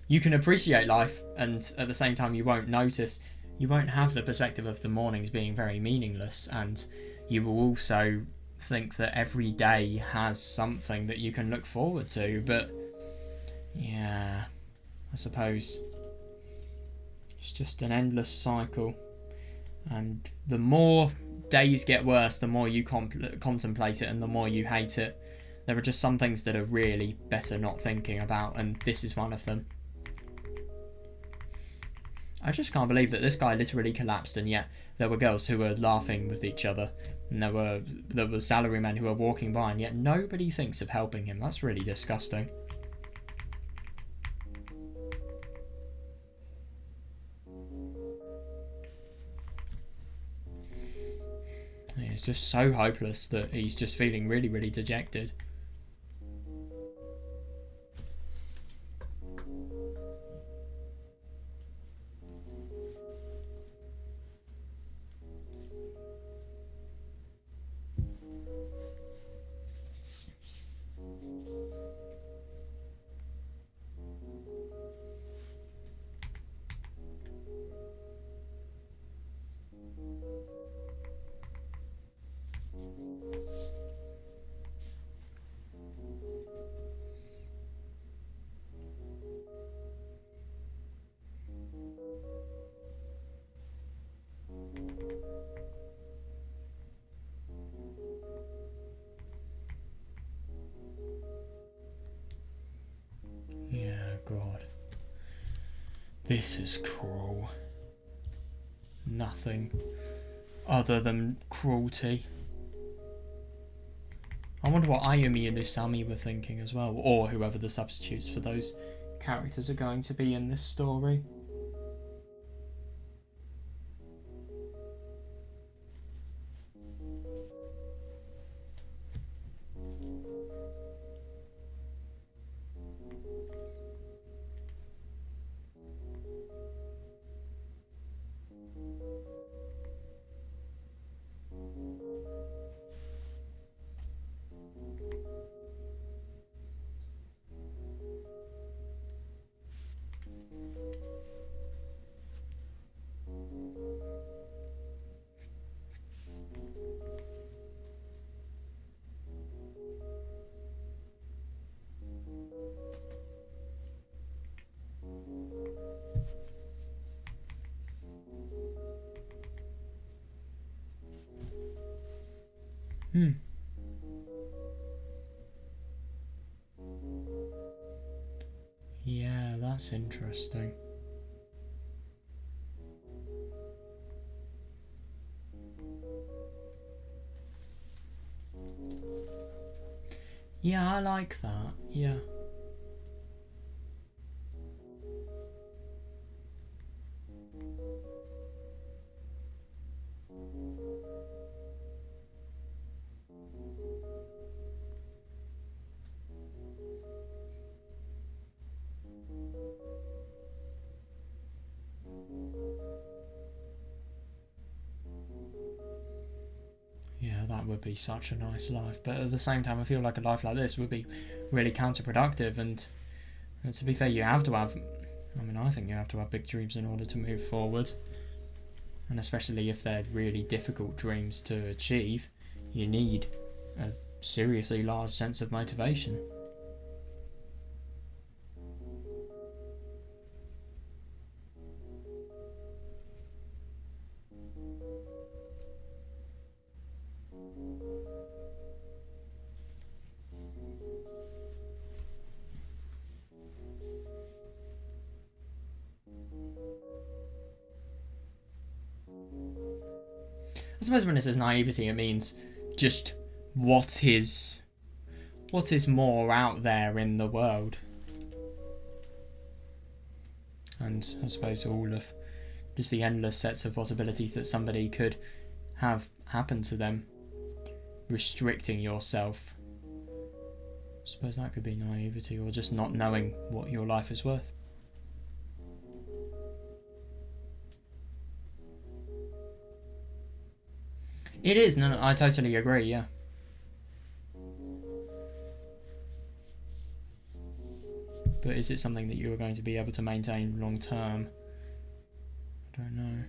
you can appreciate life and at the same time you won't have the perspective of the mornings being very meaningless, and you will also think that every day has something that you can look forward to. But yeah, I suppose it's just an endless cycle, and the more days get worse, the more you contemplate it and the more you hate it, There are just some things that are really better not thinking about, and this is one of them. I just can't believe that this guy literally collapsed, and yet there were girls who were laughing with each other, and there were salarymen who were walking by, and yet nobody thinks of helping him. That's really disgusting. It's just so hopeless that he's just feeling really, really dejected. Yeah, God. This is cruel. Nothing other than cruelty. I wonder what Ayumi and Usami were thinking as well, or whoever the substitutes for those characters are going to be in this story. Yeah, that's interesting. Yeah, I like that. Yeah. Yeah, that would be such a nice life, but at the same time I feel like a life like this would be really counterproductive, and to be fair, you have to have, I mean, I think you have to have big dreams in order to move forward, and especially if they're really difficult dreams to achieve, you need a seriously large sense of motivation. I suppose when it says naivety, it means just what is more out there in the world. And I suppose all of just the endless sets of possibilities that somebody could have happen to them, restricting yourself. I suppose that could be naivety, or just not knowing what your life is worth. It is, no, I totally agree, yeah. But is it something that you are going to be able to maintain long term? I don't know.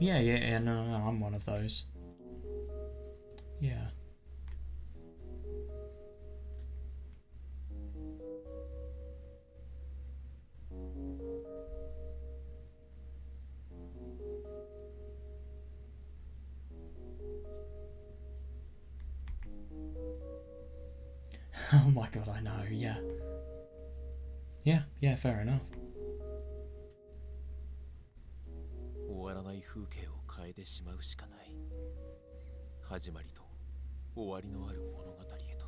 Yeah, no, I'm one of those. Yeah. Oh my god, I know, yeah. Yeah, fair enough. 終わらない風景を変えてしまうしかない。始まりと終わりのある物語へと。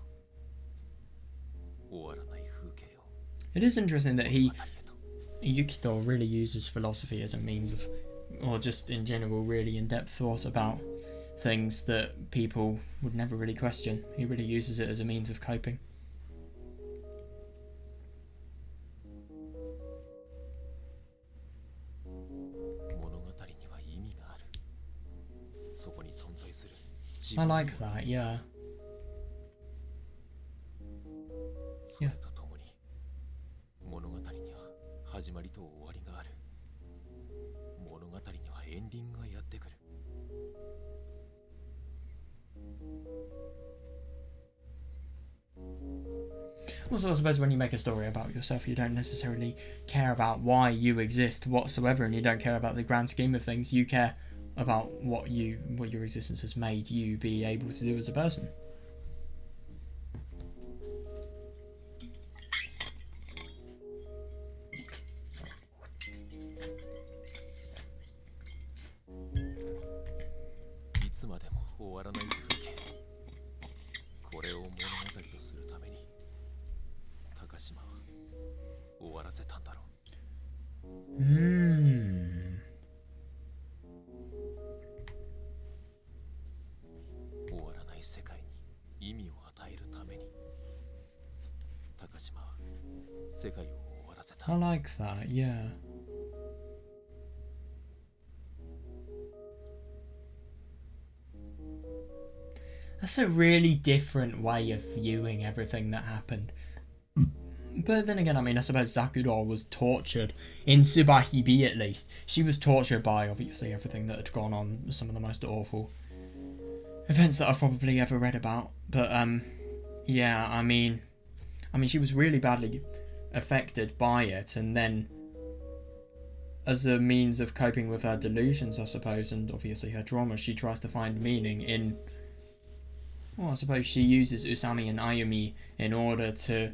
終わらない風景を。 It is interesting that Yukito really uses philosophy as a means of, or just in general, really in-depth thought about things that people would never really question. He really uses it as a means of coping. 物語には意味がある。そこに存在する。 I like that, yeah. それとともに物語には始まりと終わりがある。物語にはエンディングがやってくる。 Also, I suppose when you make a story about yourself, you don't necessarily care about why you exist whatsoever, and you don't care about the grand scheme of things. You care about what your existence has made you be able to do as a person. Hmm. 終わらない世界に意味を与えるために高島は世界を終わらせた。 I like that, yeah. That's a really different way of viewing everything that happened. But then again, I mean, I suppose Zakuro was tortured. In Tsubahibi, at least. She was tortured by, obviously, everything that had gone on. Some of the most awful events that I've probably ever read about. But, yeah, I mean, she was really badly affected by it. And then, as a means of coping with her delusions, I suppose, and obviously her trauma, she tries to find meaning in... Well, I suppose she uses Usami and Ayumi in order to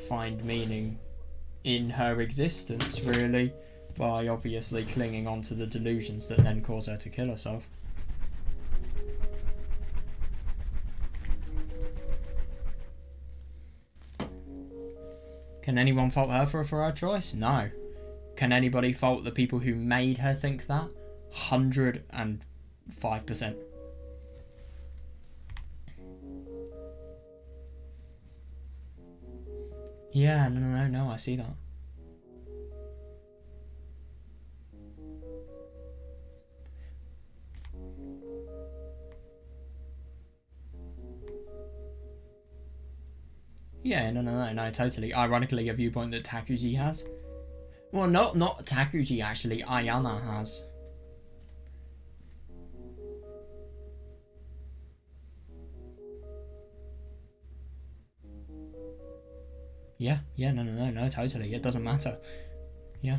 find meaning in her existence, really, by obviously clinging on to the delusions that then cause her to kill herself. Can anyone fault her for her choice? No. Can anybody fault the people who made her think that? 105%. Yeah, no, I see that. Yeah, no, totally. Ironically, a viewpoint that Takuji has. Well, not Takuji, actually, Ayana has. Yeah, no, totally. It doesn't matter. Yeah.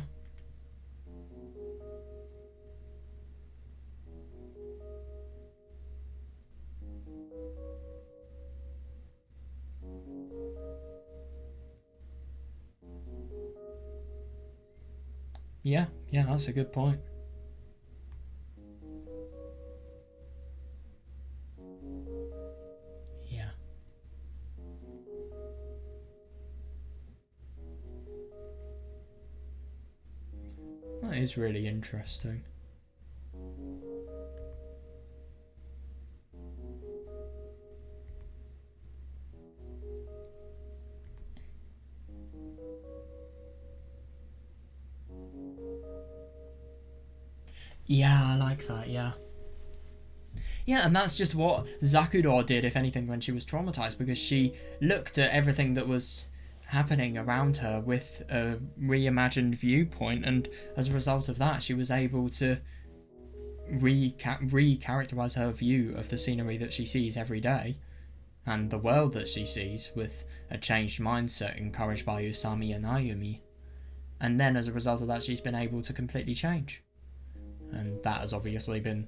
Yeah, that's a good point. Yeah. That is really interesting. Yeah, I like that, yeah. Yeah, and that's just what Zakuro did, if anything, when she was traumatized, because she looked at everything that was happening around her with a reimagined viewpoint, and as a result of that, she was able to re-characterize her view of the scenery that she sees every day and the world that she sees with a changed mindset encouraged by Usami and Ayumi. And then as a result of that, she's been able to completely change. And that has obviously been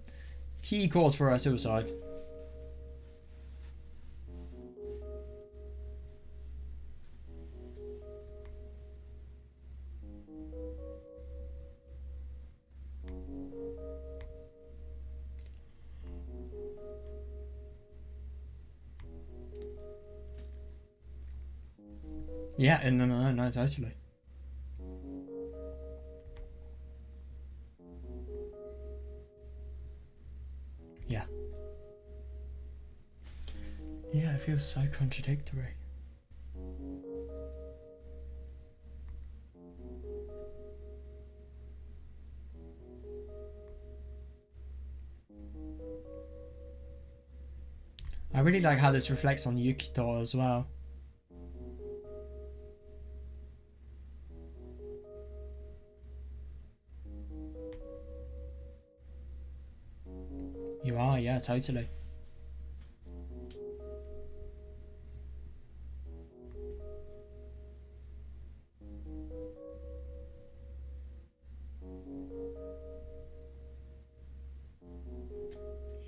key cause for her suicide. Yeah, no, totally. Yeah. Yeah, it feels so contradictory. I really like how this reflects on Yukito as well. You are, yeah, totally.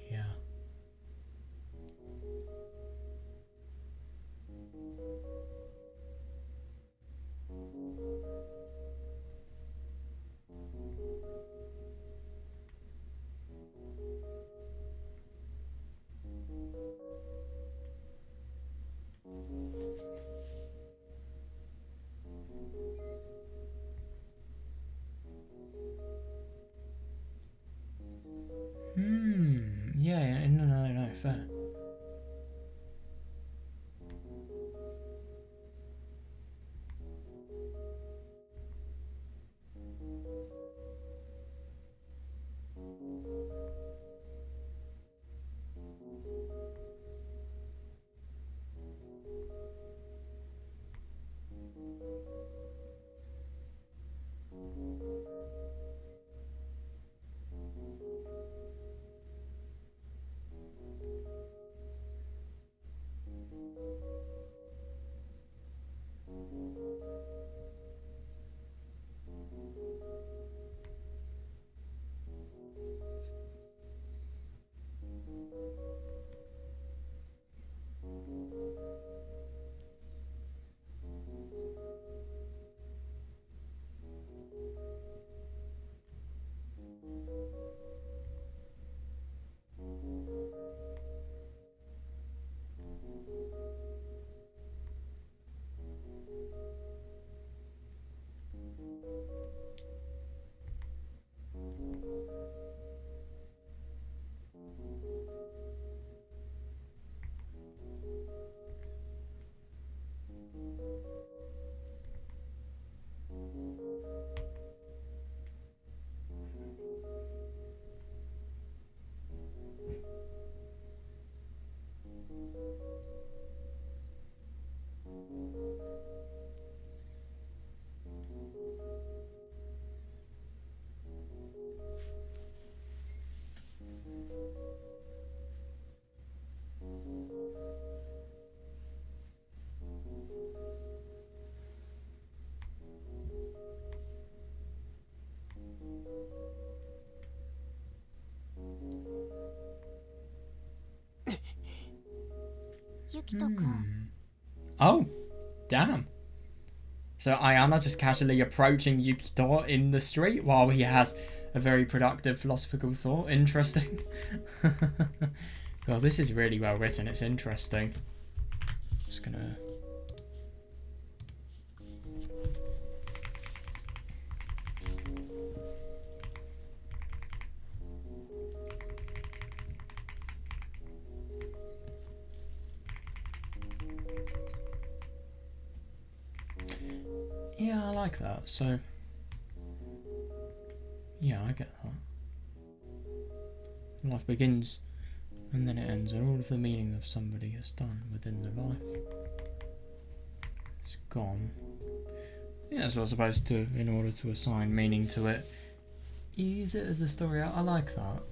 Yeah. Yeah, no, fair. Yukito-kun. Oh, damn. So Ayana just casually approaching Yukito in the street while he has a very productive philosophical thought. Interesting. God, this is really well written. It's interesting. Just gonna... Yeah, I like that. So, yeah, I get that. Life begins and then it ends, and all of the meaning of somebody has done within their life is gone. Yeah, that's what I'm supposed to, in order to assign meaning to it, use it as a story. I like that.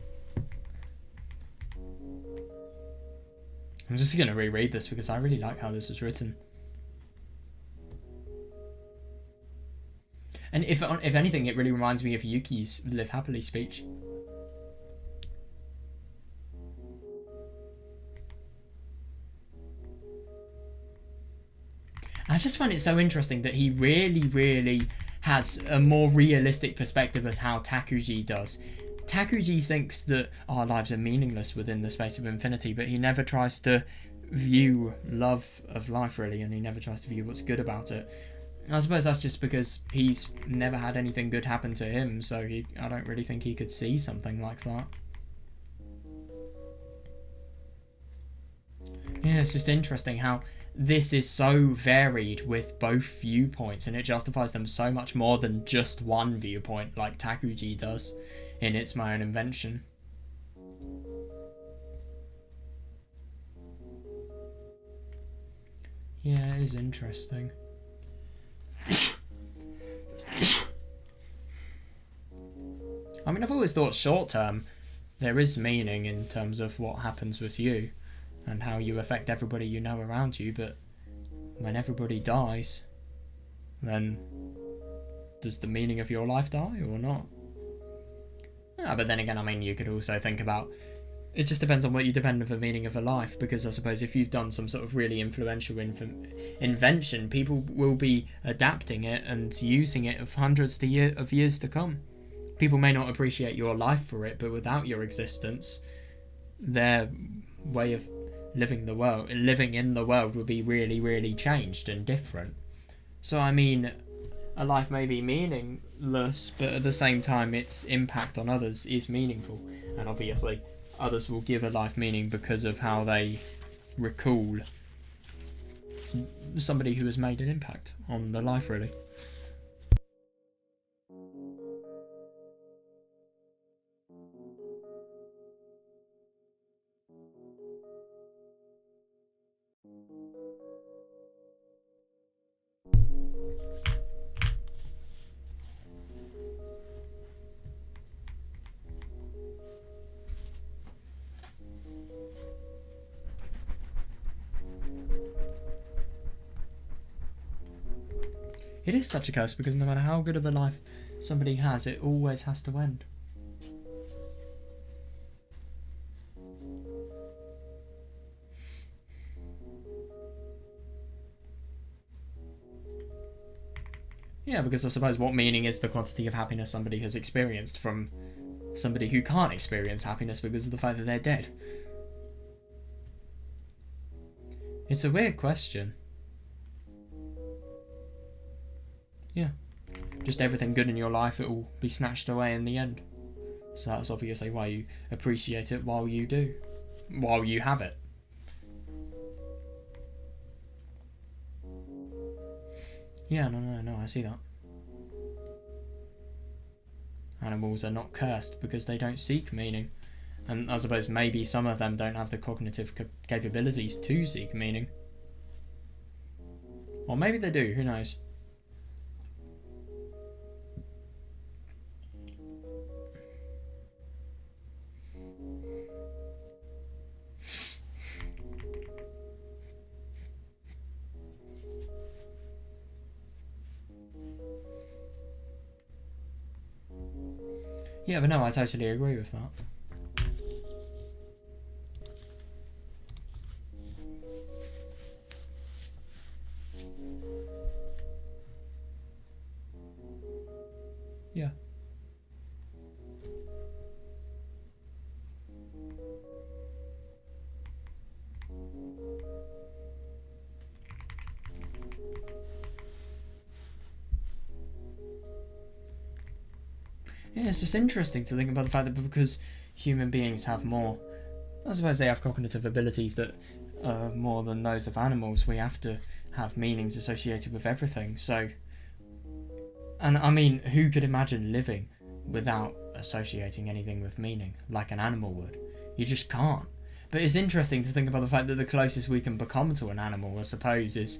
I'm just going to reread this because I really like how this was written. And if anything, it really reminds me of Yuki's Live Happily speech. I just find it so interesting that he really has a more realistic perspective as how Takuji does. Takuji thinks that our lives are meaningless within the space of infinity, but he never tries to view love of life, really, and he never tries to view what's good about it. I suppose that's just because he's never had anything good happen to him, so I don't really think he could see something like that. Yeah, it's just interesting how this is so varied with both viewpoints, and it justifies them so much more than just one viewpoint like Takuji does in It's My Own Invention. Yeah, it is interesting. I mean, I've always thought short term there is meaning in terms of what happens with you and how you affect everybody you know around you, but when everybody dies, then does the meaning of your life die or not? Yeah, but then again, I mean, you could also think about, it just depends on what you depend on the meaning of a life, because I suppose if you've done some sort of really influential invention, people will be adapting it and using it for hundreds of years to come. People may not appreciate your life for it, but without your existence, their way of living in the world would be really changed and different. So I mean, a life may be meaningless, but at the same time its impact on others is meaningful, and obviously others will give a life meaning because of how they recall somebody who has made an impact on their life, really. It is such a curse because no matter how good of a life somebody has, it always has to end. Yeah, because I suppose what meaning is the quantity of happiness somebody has experienced from somebody who can't experience happiness because of the fact that they're dead? It's a weird question. Yeah. Just everything good in your life, it will be snatched away in the end. So that's obviously why you appreciate it while you do. While you have it. Yeah, no, I see that. Animals are not cursed because they don't seek meaning. And I suppose maybe some of them don't have the cognitive capabilities to seek meaning. Or maybe they do, who knows? Yeah, but no, I totally agree with that. Yeah. Yeah, it's just interesting to think about the fact that because human beings have more, I suppose they have cognitive abilities that are more than those of animals, we have to have meanings associated with everything. So, and I mean, who could imagine living without associating anything with meaning, like an animal would? You just can't. But it's interesting to think about the fact that the closest we can become to an animal, I suppose, is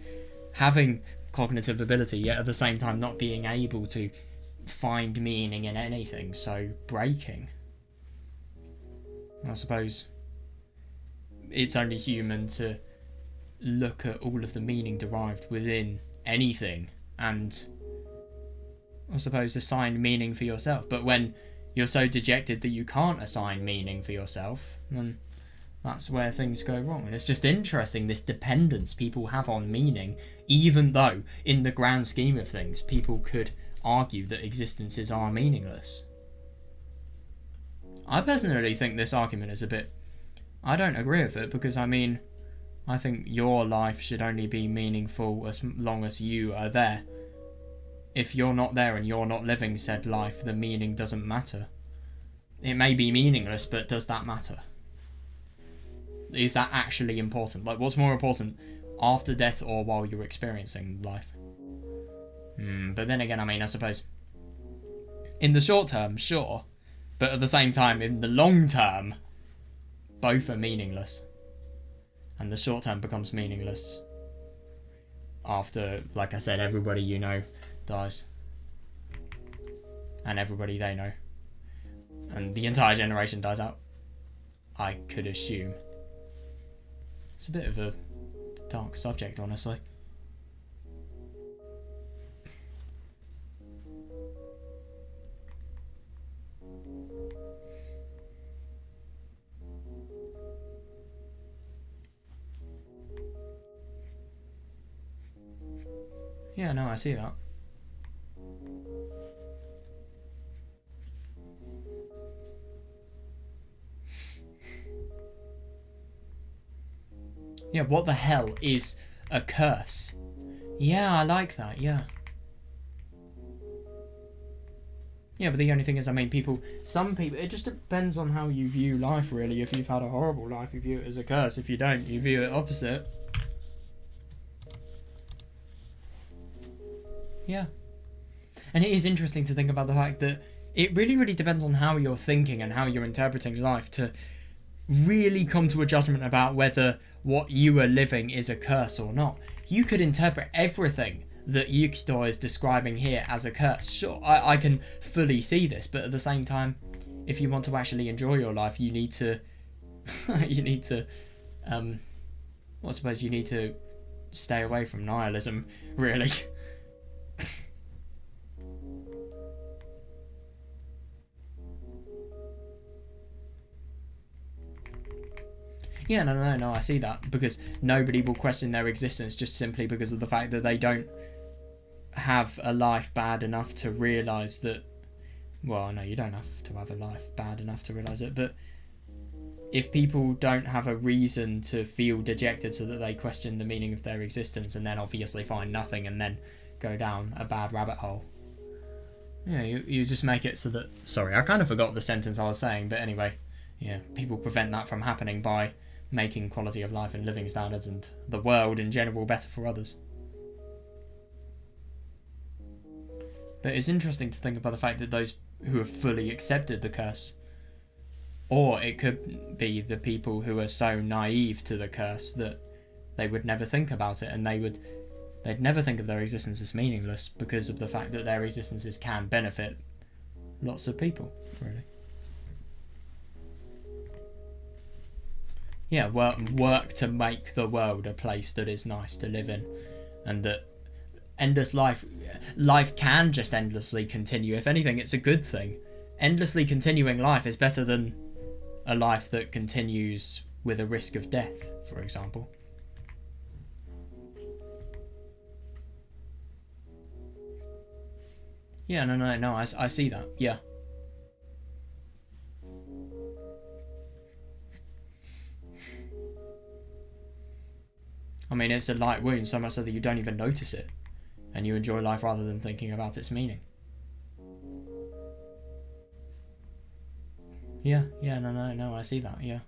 having cognitive ability, yet at the same time not being able to find meaning in anything, so breaking. I suppose it's only human to look at all of the meaning derived within anything and, I suppose, assign meaning for yourself. But when you're so dejected that you can't assign meaning for yourself, then that's where things go wrong. And it's just interesting, this dependence people have on meaning, even though in the grand scheme of things people could argue that existences are meaningless. I personally think this argument is a bit... I don't agree with it, because I mean, I think your life should only be meaningful as long as you are there. If you're not there and you're not living said life, the meaning doesn't matter. It may be meaningless, but does that matter? Is that actually important? Like, what's more important, after death or while you're experiencing life? But then again, I mean, I suppose in the short term, sure, but at the same time, in the long term, both are meaningless. And the short term becomes meaningless after, like I said, everybody you know dies. And everybody they know. And the entire generation dies out, I could assume. It's a bit of a dark subject, honestly. Yeah, no, I see that. Yeah, what the hell is a curse? Yeah, I like that, yeah. Yeah, but the only thing is, I mean, some people, it just depends on how you view life, really. If you've had a horrible life, you view it as a curse. If you don't, you view it opposite. Yeah. And it is interesting to think about the fact that it really, really depends on how you're thinking and how you're interpreting life to really come to a judgment about whether what you are living is a curse or not. You could interpret everything that Yukito is describing here as a curse. Sure, I can fully see this, but at the same time, if you want to actually enjoy your life, you need to I suppose you need to stay away from nihilism, really. Yeah, no, I see that, because nobody will question their existence just simply because of the fact that they don't have a life bad enough to realise that... Well, no, you don't have to have a life bad enough to realise it, but if people don't have a reason to feel dejected so that they question the meaning of their existence and then obviously find nothing and then go down a bad rabbit hole. Yeah, you just make it so that... Sorry, I kind of forgot the sentence I was saying, but anyway, yeah, people prevent that from happening by making quality of life and living standards and the world in general better for others. But it's interesting to think about the fact that those who have fully accepted the curse, or it could be the people who are so naive to the curse that they would never think about it, and they'd never think of their existence as meaningless because of the fact that their existences can benefit lots of people, really. Yeah, work to make the world a place that is nice to live in, and that endless life can just endlessly continue. If anything, it's a good thing. Endlessly continuing life is better than a life that continues with a risk of death, for example. Yeah, no, I see that, yeah. I mean, it's a light wound, so much so that you don't even notice it, and you enjoy life rather than thinking about its meaning. Yeah, no, I see that, yeah.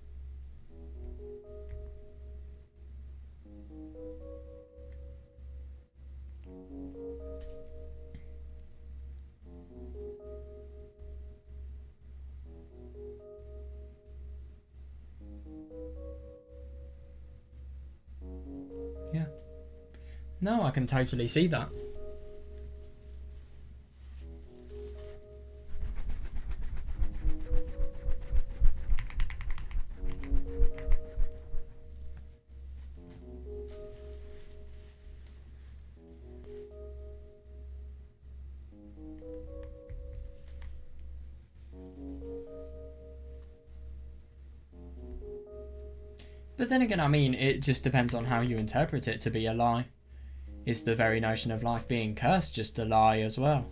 Yeah. No, I can totally see that. But then again, I mean, it just depends on how you interpret it to be a lie. Is the very notion of life being cursed just a lie as well?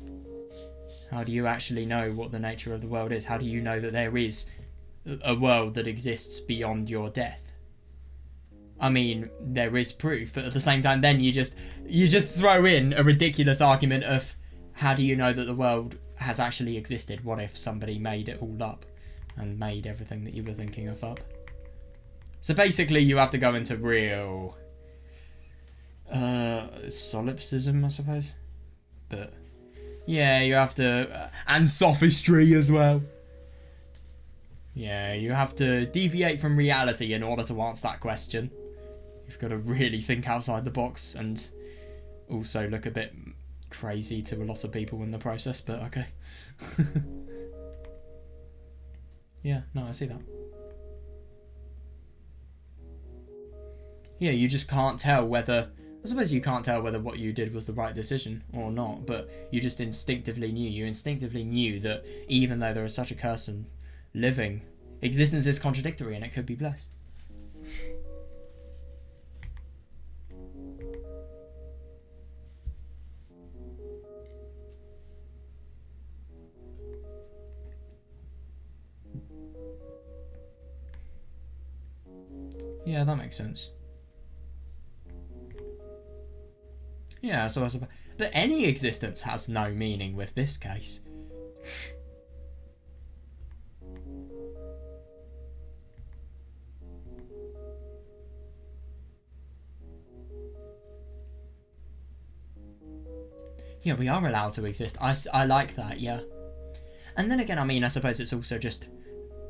How do you actually know what the nature of the world is? How do you know that there is a world that exists beyond your death? I mean, there is proof, but at the same time, then you just throw in a ridiculous argument of how do you know that the world has actually existed? What if somebody made it all up and made everything that you were thinking of up? So basically, you have to go into real solipsism, I suppose. But yeah, you have to, and sophistry as well. Yeah, you have to deviate from reality in order to answer that question. You've got to really think outside the box and also look a bit crazy to a lot of people in the process, but okay. Yeah, no, I see that. Yeah, you just can't tell whether... I suppose you can't tell whether what you did was the right decision or not, but you just instinctively knew. You instinctively knew that even though there is such a curse in living, existence is contradictory and it could be blessed. Yeah, that makes sense. Yeah, so I suppose... But any existence has no meaning with this case. Yeah, we are allowed to exist. I like that, yeah. And then again, I mean, I suppose it's also just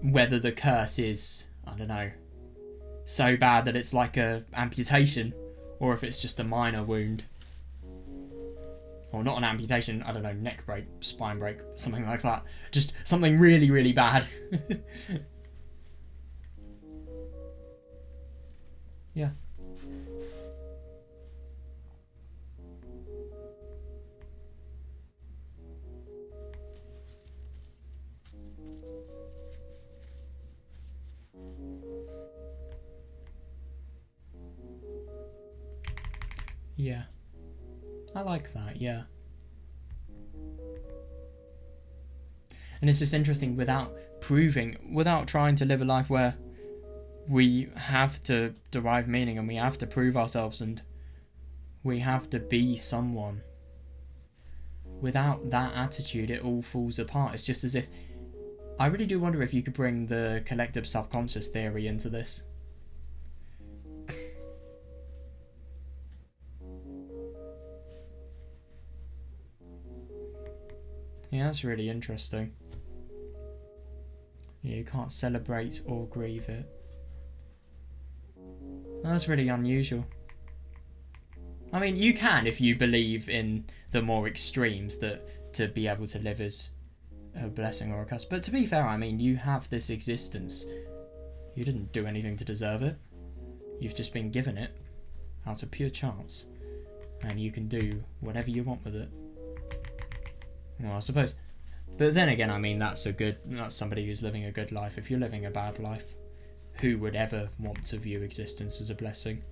whether the curse is, I don't know, so bad that it's like a amputation, or if it's just a minor wound. Or not an amputation, I don't know, neck break, spine break, something like that. Just something really, really bad. Yeah. Yeah. I like that, yeah. And it's just interesting without trying to live a life where we have to derive meaning and we have to prove ourselves and we have to be someone. Without that attitude, it all falls apart. It's just as if... I really do wonder if you could bring the collective subconscious theory into this. Yeah, that's really interesting. Yeah, you can't celebrate or grieve it. That's really unusual. I mean, you can if you believe in the more extremes, that to be able to live is a blessing or a curse. But to be fair, I mean, you have this existence. You didn't do anything to deserve it. You've just been given it out of pure chance. And you can do whatever you want with it. Well, I suppose. But then again, I mean, that's somebody who's living a good life. If you're living a bad life, who would ever want to view existence as a blessing?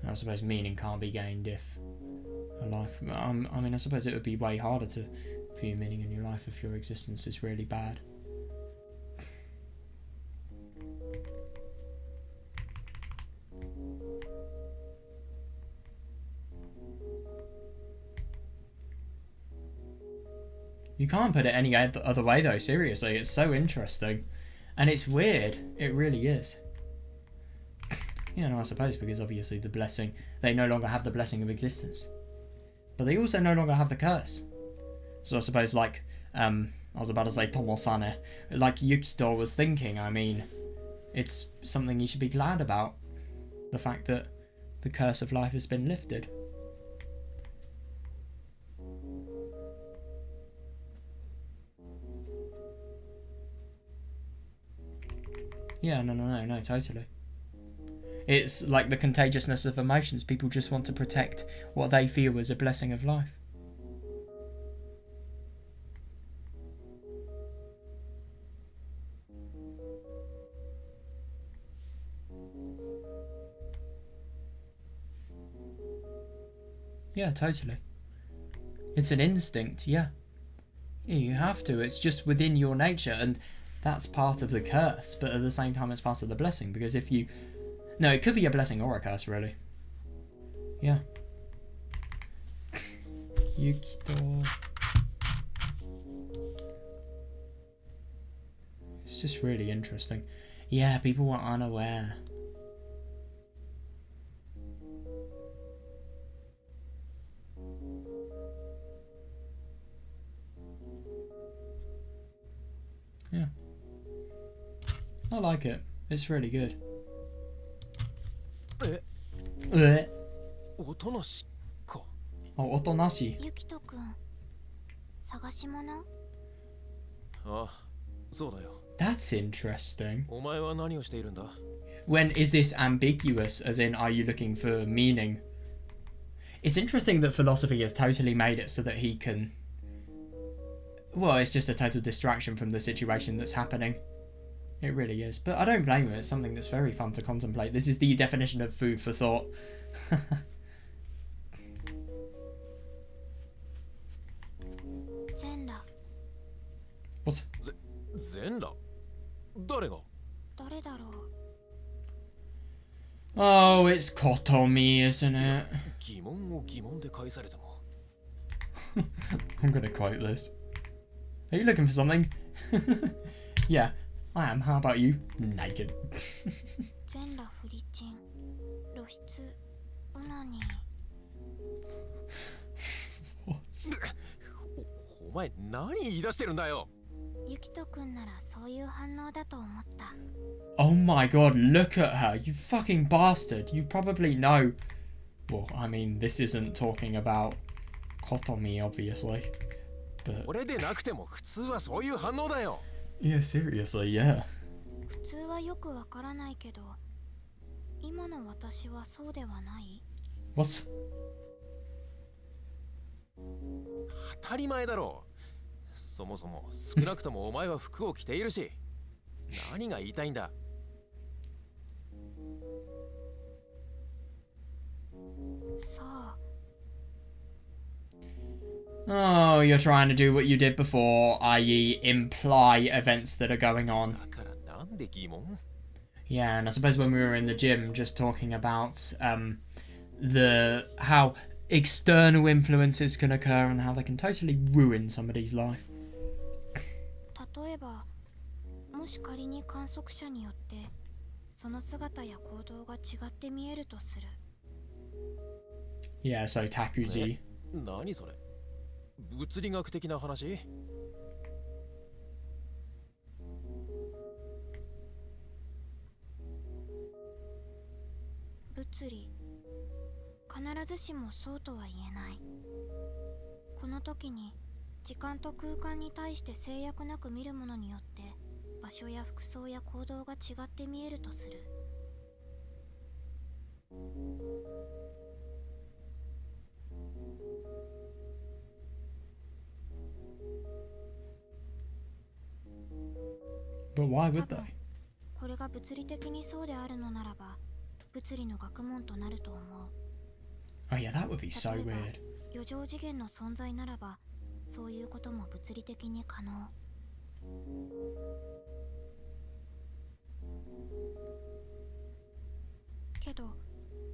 I suppose meaning can't be gained if a life... I mean, I suppose it would be way harder to view meaning in your life if your existence is really bad. You can't put it any other way though, seriously. It's so interesting. And it's weird. It really is. Yeah, no, I suppose, because obviously the blessing... They no longer have the blessing of existence. But they also no longer have the curse. So I suppose, like... I was about to say Tomo-sane. Like Yukito was thinking, I mean... It's something you should be glad about. The fact that the curse of life has been lifted. Yeah, no, totally. It's like the contagiousness of emotions. People just want to protect what they feel is a blessing of life. Yeah, totally. It's an instinct, yeah. Yeah, you have to. It's just within your nature, and that's part of the curse, but at the same time it's part of the blessing, because if you... No, it could be a blessing or a curse, really. Yeah. Yukito... It's just really interesting. Yeah, people were unaware. Yeah. I like it. It's really good. え、音なしか。Oh, おとなしい。ゆきとくん、探し物？あ、そうだよ。That's interesting. お前は何をしているんだ？ When is this ambiguous, as in, are you looking for meaning? It's interesting that philosophy has totally made it so that he can... Well, it's just a total distraction from the situation that's happening. It really is. But I don't blame him. It's something that's very fun to contemplate. This is the definition of food for thought. 全裸。 What? 全裸？誰が？誰だろう。 Oh, it's Kotomi, isn't it? 疑問を疑問で返されても。I'm gonna quote this. Are you looking for something? Yeah, I am. How about you? Naked. 全裸フリチン。露出。オナニー。 What? お前何言い出してるんだよ。ゆきとくんならそういう反応だと思った。 Oh my god, look at her. You fucking bastard. You probably know. Well, I mean, this isn't talking about Kotomi, obviously. But... 俺でなくても普通はそういう反応だよ。Yeah, seriously, yeah. 普通はよくわからないけど、今の私はそうではない？ What? 当たり前だろう。そもそも少なくともお前は服を着ているし。何が言いたいんだ。さあ。 Oh, you're trying to do what you did before, i.e. imply events that are going on. だからなんで疑問？ Yeah, and I suppose when we were in the gym just talking about how external influences can occur and how they can totally ruin somebody's life. 例えば、もし仮に観測者によってその姿や行動が違って見えるとする。 Yeah, so Takuji. 何それ？物理学的な話？物理。必ずしもそうとは言えない。この時に時間と空間に対して制約なく見るものによって場所や服装や行動が違って見えるとする。 But why 多 would 分 they? これが物理的にそうであるのならば物理の学問となると思う。 Oh yeah, that would be so 例えば weird. 余剰次元の存在ならばそういうことも物理的に可能。けど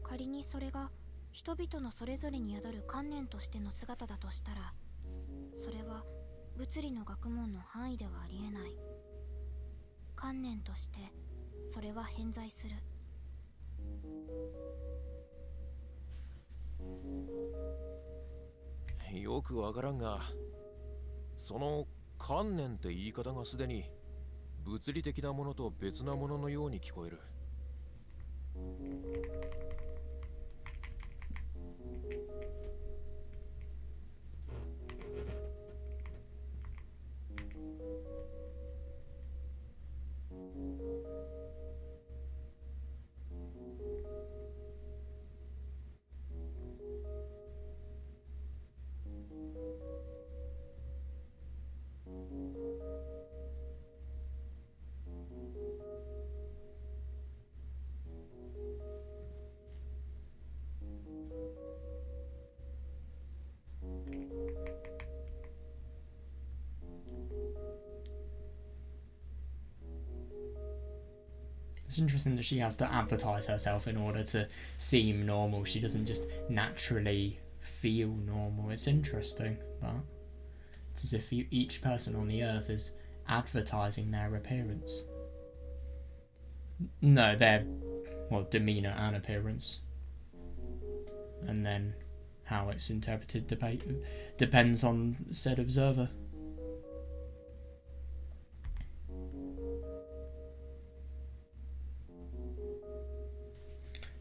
仮にそれが人々のそれぞれに宿る観念としての姿だとしたら、それは物理の学問の範囲ではありえない。観念としてそれは偏在する。 よくわからんが、その観念って言い方がすでに物理的なものと別なもののように聞こえる。It's interesting that she has to advertise herself in order to seem normal. She doesn't just naturally feel normal. It's interesting that it's as if each person on the earth is advertising their appearance. No, their demeanor and appearance, and then how it's interpreted depends on said observer.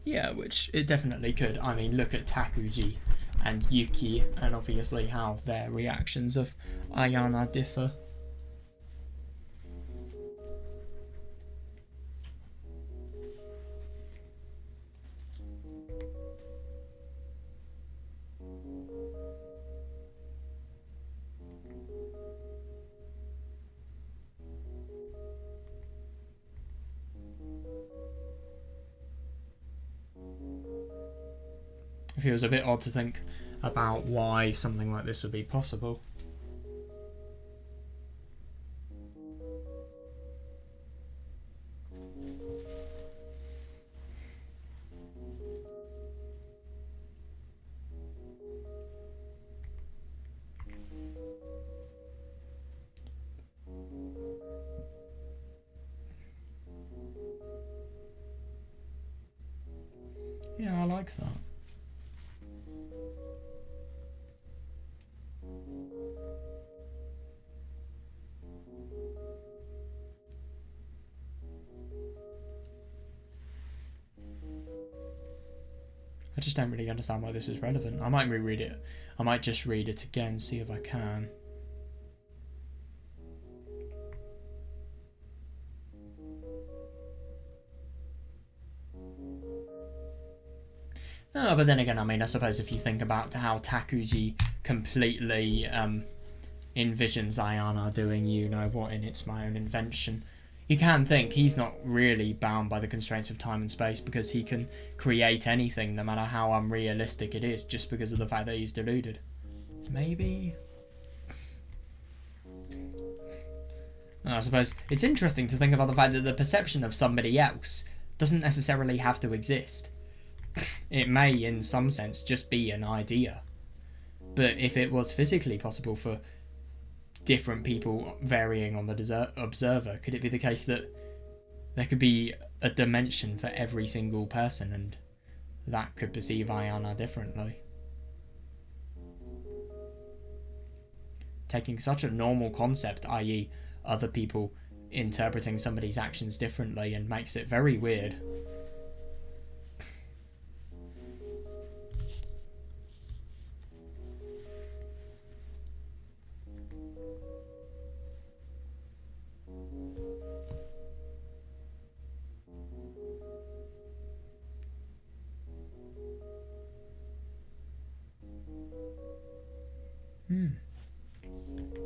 Yeah, which it definitely could. I mean, look at Takuji and Yuki, and obviously how their reactions of Ayana differ. It feels a bit odd to think about why something like this would be possible. Yeah, I like that. I just don't really understand why this is relevant. I might reread it. I might just read it again, see if I can. Oh, but then again, I mean, I suppose if you think about how Takuji completely envisions Ayana doing you know what in It's My Own Invention, you can think he's not really bound by the constraints of time and space because he can create anything no matter how unrealistic it is just because of the fact that he's deluded. Maybe? I suppose it's interesting to think about the fact that the perception of somebody else doesn't necessarily have to exist. It may, in some sense, just be an idea. But if it was physically possible for different people varying on the observer, could it be the case that there could be a dimension for every single person and that could perceive Ayana differently? Taking such a normal concept, i.e. other people interpreting somebody's actions differently, and makes it very weird.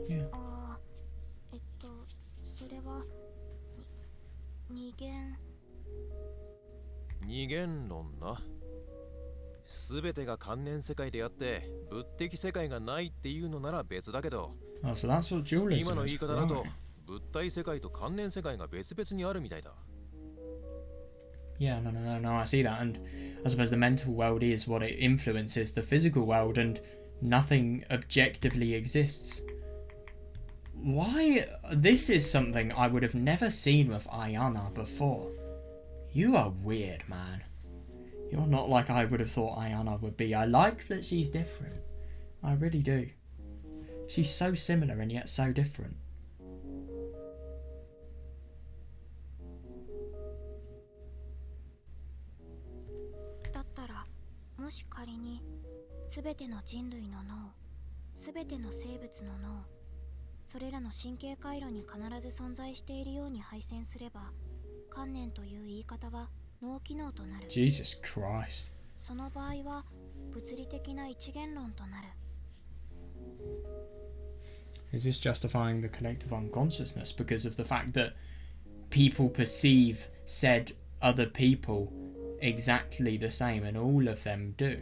Yeah. それは二元二元論な。全てが観念世界であって物的世界がないっていうのなら別だけど、 Oh, so that's what dualism 今の is, 言い方だと right. 物体世界と観念世界が別々にあるみたいだ。 Yeah, no, I see that, and I suppose the mental world is what it influences the physical world, and nothing objectively exists. Why? This is something I would have never seen with Ayana before. You are weird, man. You're not like I would have thought Ayana would be. I like that she's different. I really do. She's so similar and yet so different. だったら、もし仮に全ての人類の脳、全ての生物の脳、それらの神経回路に必ず存在しているように配線すれば、観念という言い方は脳機能となる。 Jesus Christ. その場合は物理的な一元論となる。 Is this justifying the collective unconsciousness because of the fact that people perceive said other people exactly the same and all of them do?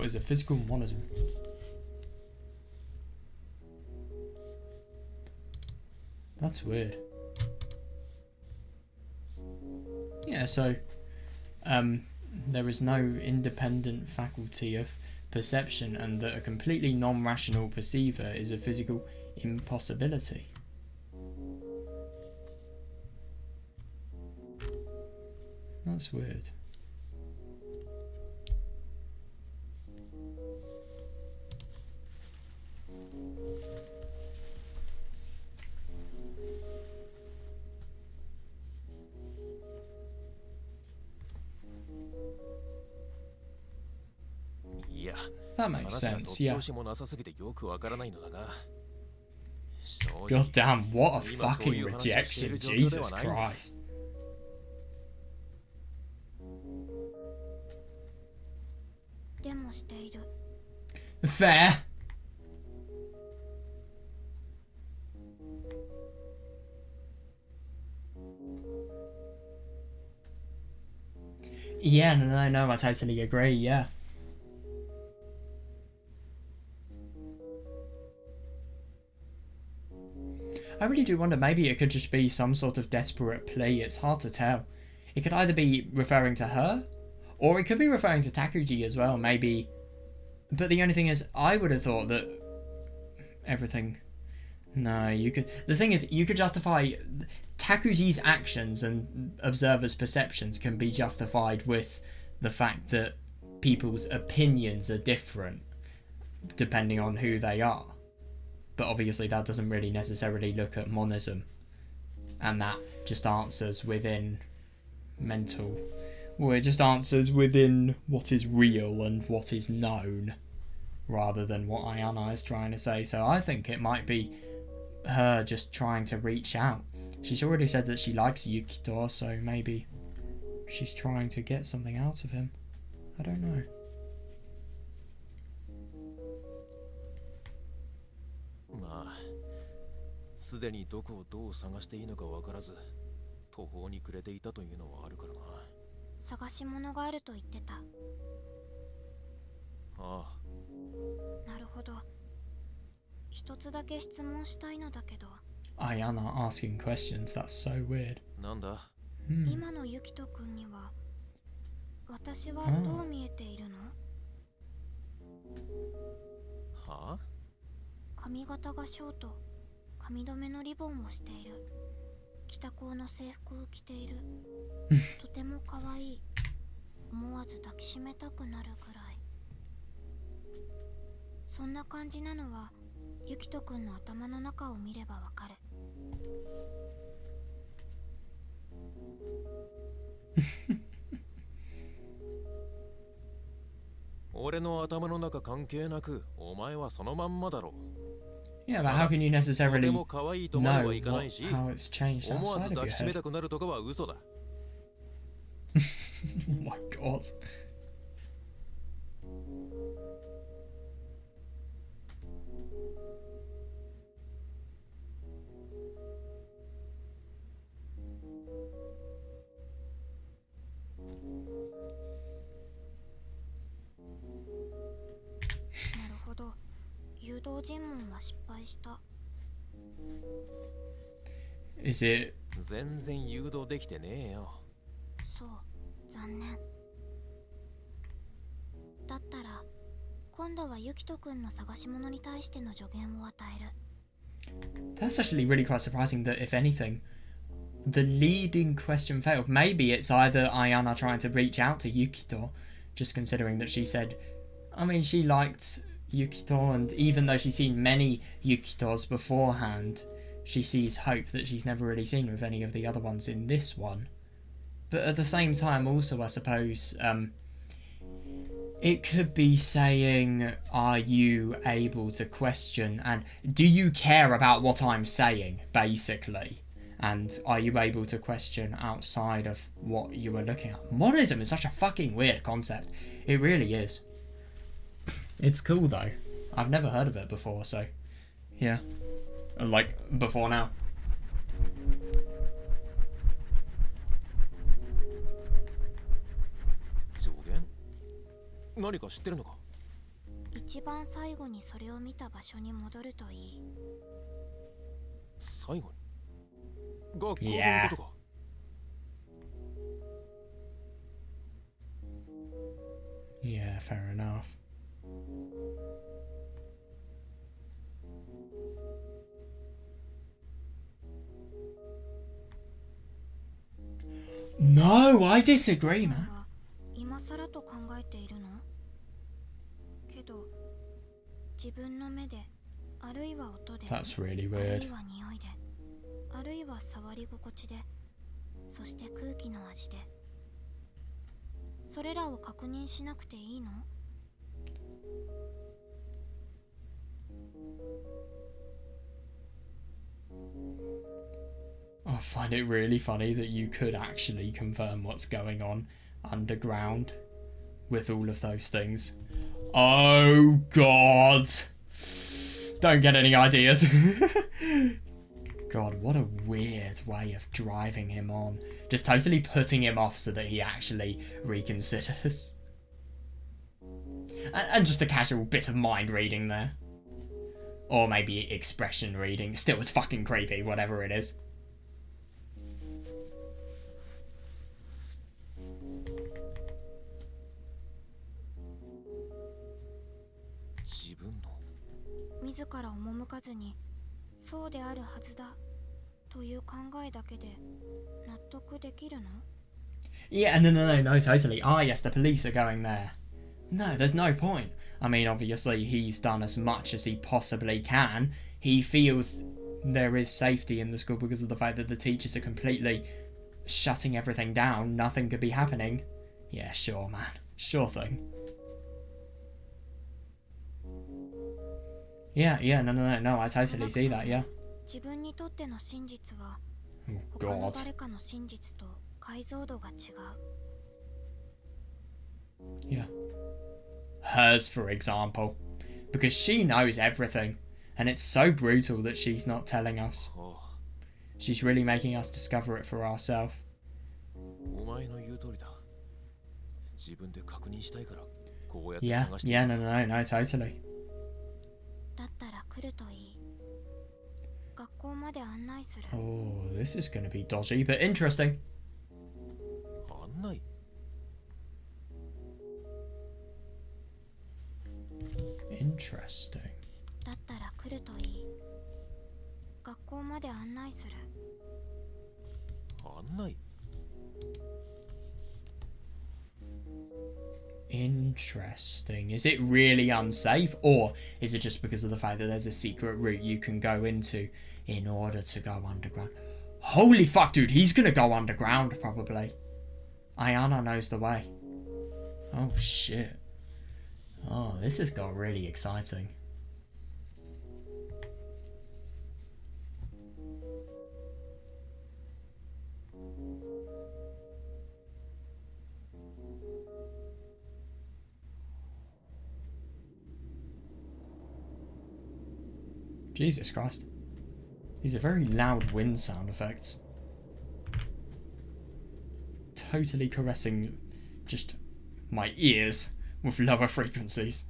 is a physical monism? That's weird. Yeah, so there is no independent faculty of perception, and that a completely non-rational perceiver is a physical impossibility. That's weird. That makes sense, yeah. God damn, what a fucking rejection, Jesus Christ. Fair. Yeah, no, I totally agree, yeah. I really do wonder, maybe it could just be some sort of desperate plea. It's hard to tell. It could either be referring to her, or it could be referring to Takuji as well, maybe. But the only thing is, I would have thought that everything... No, you could... The thing is, you could justify... Takuji's actions and observers' perceptions can be justified with the fact that people's opinions are different, depending on who they are. But obviously that doesn't really necessarily look at monism. And that just answers within mental... Well, it just answers within what is real and what is known, rather than what Ayana is trying to say. So I think it might be her just trying to reach out. She's already said that she likes Yukito, so maybe she's trying to get something out of him. I don't know. Ayana asking questions, that's so weird. 今のユキト君には私はどう見えているの？はあ？髪型がショート、髪留めのリボンをしている。北高の制服を着ている。とても可愛い。思わず抱きしめたくなるくらい。そんな感じなのはユキト君の頭の中を見ればわかる。俺の頭の中関係なく、お前はそのまんまだろ。Yeah, but how can you necessarily とて know も可愛いとまではいか what, ないし、 how it's changed 思わず outside of 抱 your きしめ head? たくなるとかは嘘だ。Oh my god. Is it 全然誘導できてねえよ。そう、残念。だったら、今度はユキト君の探し物に対しての助言を与える。That's actually really quite surprising that, if anything, the leading question failed. Maybe it's either Ayana trying to reach out to Yukito, just considering that she said, I mean, she liked Yukito, and even though she's seen many Yukitos beforehand, she sees hope that she's never really seen with any of the other ones in this one. But at the same time, also, I suppose, it could be saying, are you able to question, and do you care about what I'm saying, basically? And are you able to question outside of what you were looking at? Monism is such a fucking weird concept. It really is. It's cool though. I've never heard of it before, so yeah. Like, before now. 上限？何か知ってるのか？一番最後にそれを見た場所に戻るといい。最後に学校とい Yeah. うことか。Yeah, fair enough. No, I disagree, man. 今更と考えているの？けど自分の目で、あるいは音で、 That's really ある weird. いは匂いで、あるいは触り心地で、そして空気の味で、それらを確認しなくていいの？ I find it really funny that you could actually confirm what's going on underground with all of those things. Oh god. Don't get any ideas. God, what a weird way of driving him on. Just totally putting him off so that he actually reconsiders. And just a casual bit of mind reading there. Or maybe expression reading. Still, it's fucking creepy, whatever it is. 自分の自ら赴かずに、そうであるはずだという考えだけで納得できるの？ Yeah, no, totally. Ah, yes, the police are going there. No, there's no point. I mean, obviously, he's done as much as he possibly can. He feels there is safety in the school because of the fact that the teachers are completely shutting everything down. Nothing could be happening. Yeah, sure, man. Sure thing. Yeah, no, I totally see that, yeah. 自分にとっての真実は Oh, 他の God. 誰かの真実と解像度が違う。 Yeah. Hers, for example. Because she knows everything. And it's so brutal that she's not telling us. ああ、 She's really making us discover it for ourselves. お前の言う通りだ。自分で確認したいからこうやって Yeah, 探して yeah, no, totally. だったら来るといい。学校まで案内する。 Oh, this is going to be dodgy, but interesting. 案内。 Interesting. だったら来るといい。学校まで案内する。案内。 Interesting. Is it really unsafe, or is it just because of the fact that there's a secret route you can go into in order to go underground? Holy fuck, dude, he's gonna go underground, probably. Ayana knows the way. Oh, shit. Oh, this has got really exciting. Jesus Christ. These are very loud wind sound effects. Totally caressing just my ears with lower frequencies.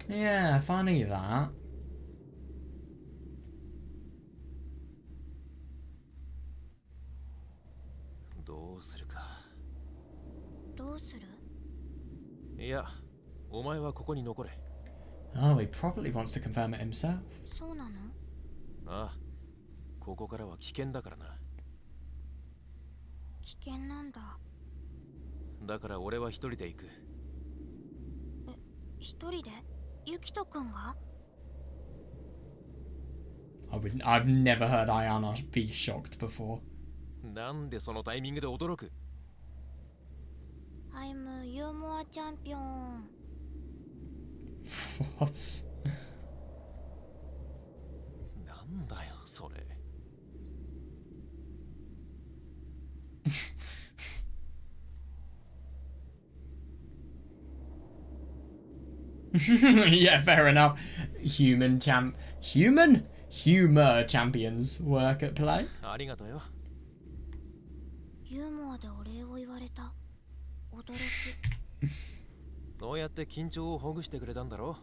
Yeah, funny that.いや、お前はここに残れ。 Oh, he probably wants to confirm it himself. そうなの？ああ、ここからは危険だからな。危険なんだ。だから俺は一人で行く。一人で？ユキト君が？ I've never heard Ayana be shocked before. なんでそのタイミングで驚く？ I'm ユーモアチャンピオン。 What? なんだよそれ。Yeah, fair enough. Humor champions work at play. ありがとうよ。ユーモアでお礼を言われた。驚き。そうやって緊張をほぐしてくれたんだろ。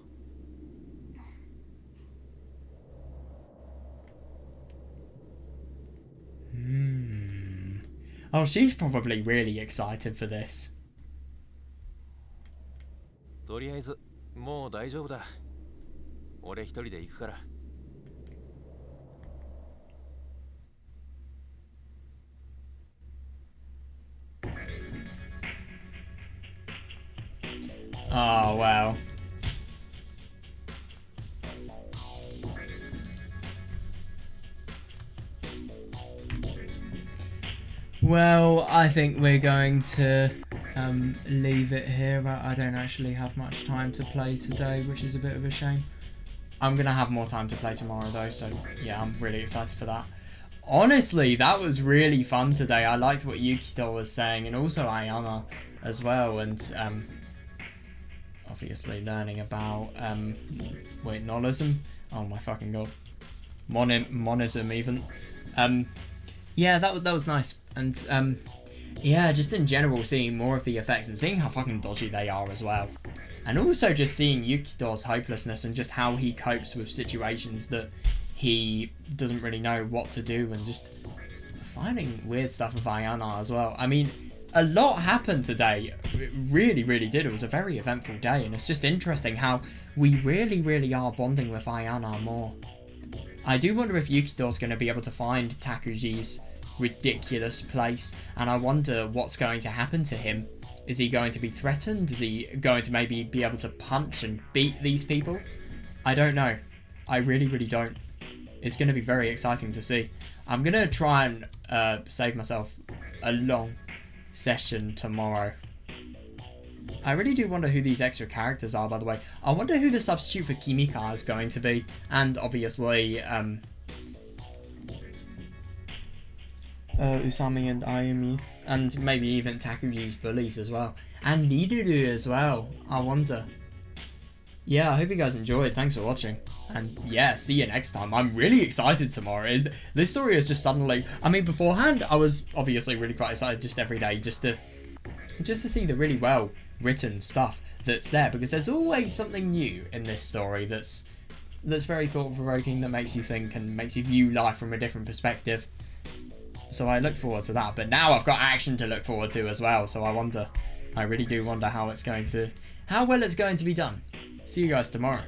Oh, she's probably really excited for this. とりあえずもう大丈夫だ。俺一人で行くから。Oh, wow. Well, I think we're going to leave it here. I don't actually have much time to play today, which is a bit of a shame. I'm going to have more time to play tomorrow though, so yeah, I'm really excited for that. Honestly, that was really fun today. I liked what Yukito was saying, and also Ayana as well, and obviously learning about wait, Nolism? Oh my fucking god. Monism even. Yeah, that was nice. And yeah, just in general seeing more of the effects and seeing how fucking dodgy they are as well. And also just seeing Yukito's hopelessness and just how he copes with situations that he doesn't really know what to do, and just finding weird stuff with Ayana as well. I mean, a lot happened today. It really, really did. It was a very eventful day, and it's just interesting how we really, really are bonding with Ayana more. I do wonder if Yukito's going to be able to find Takuji's ridiculous place, and I wonder what's going to happen to him. Is he going to be threatened? Is he going to maybe be able to punch and beat these people? I don't know. I really, really don't. It's going to be very exciting to see. I'm going to try and save myself a long session tomorrow. I really do wonder who these extra characters are, by the way. I wonder who the substitute for Kimika is going to be. And obviously, Usami and Ayumi. And maybe even Takuji's bullies as well. And Niduru as well. I wonder. Yeah, I hope you guys enjoyed. Thanks for watching. And yeah, see you next time. I'm really excited tomorrow. This story is just suddenly... I mean, beforehand, I was obviously really quite excited just every day just to see the really well written stuff that's there. Because there's always something new in this story that's very thought-provoking, that makes you think and makes you view life from a different perspective. So I look forward to that. But now I've got action to look forward to as well. So I really do wonder how well it's going to be done. See you guys tomorrow.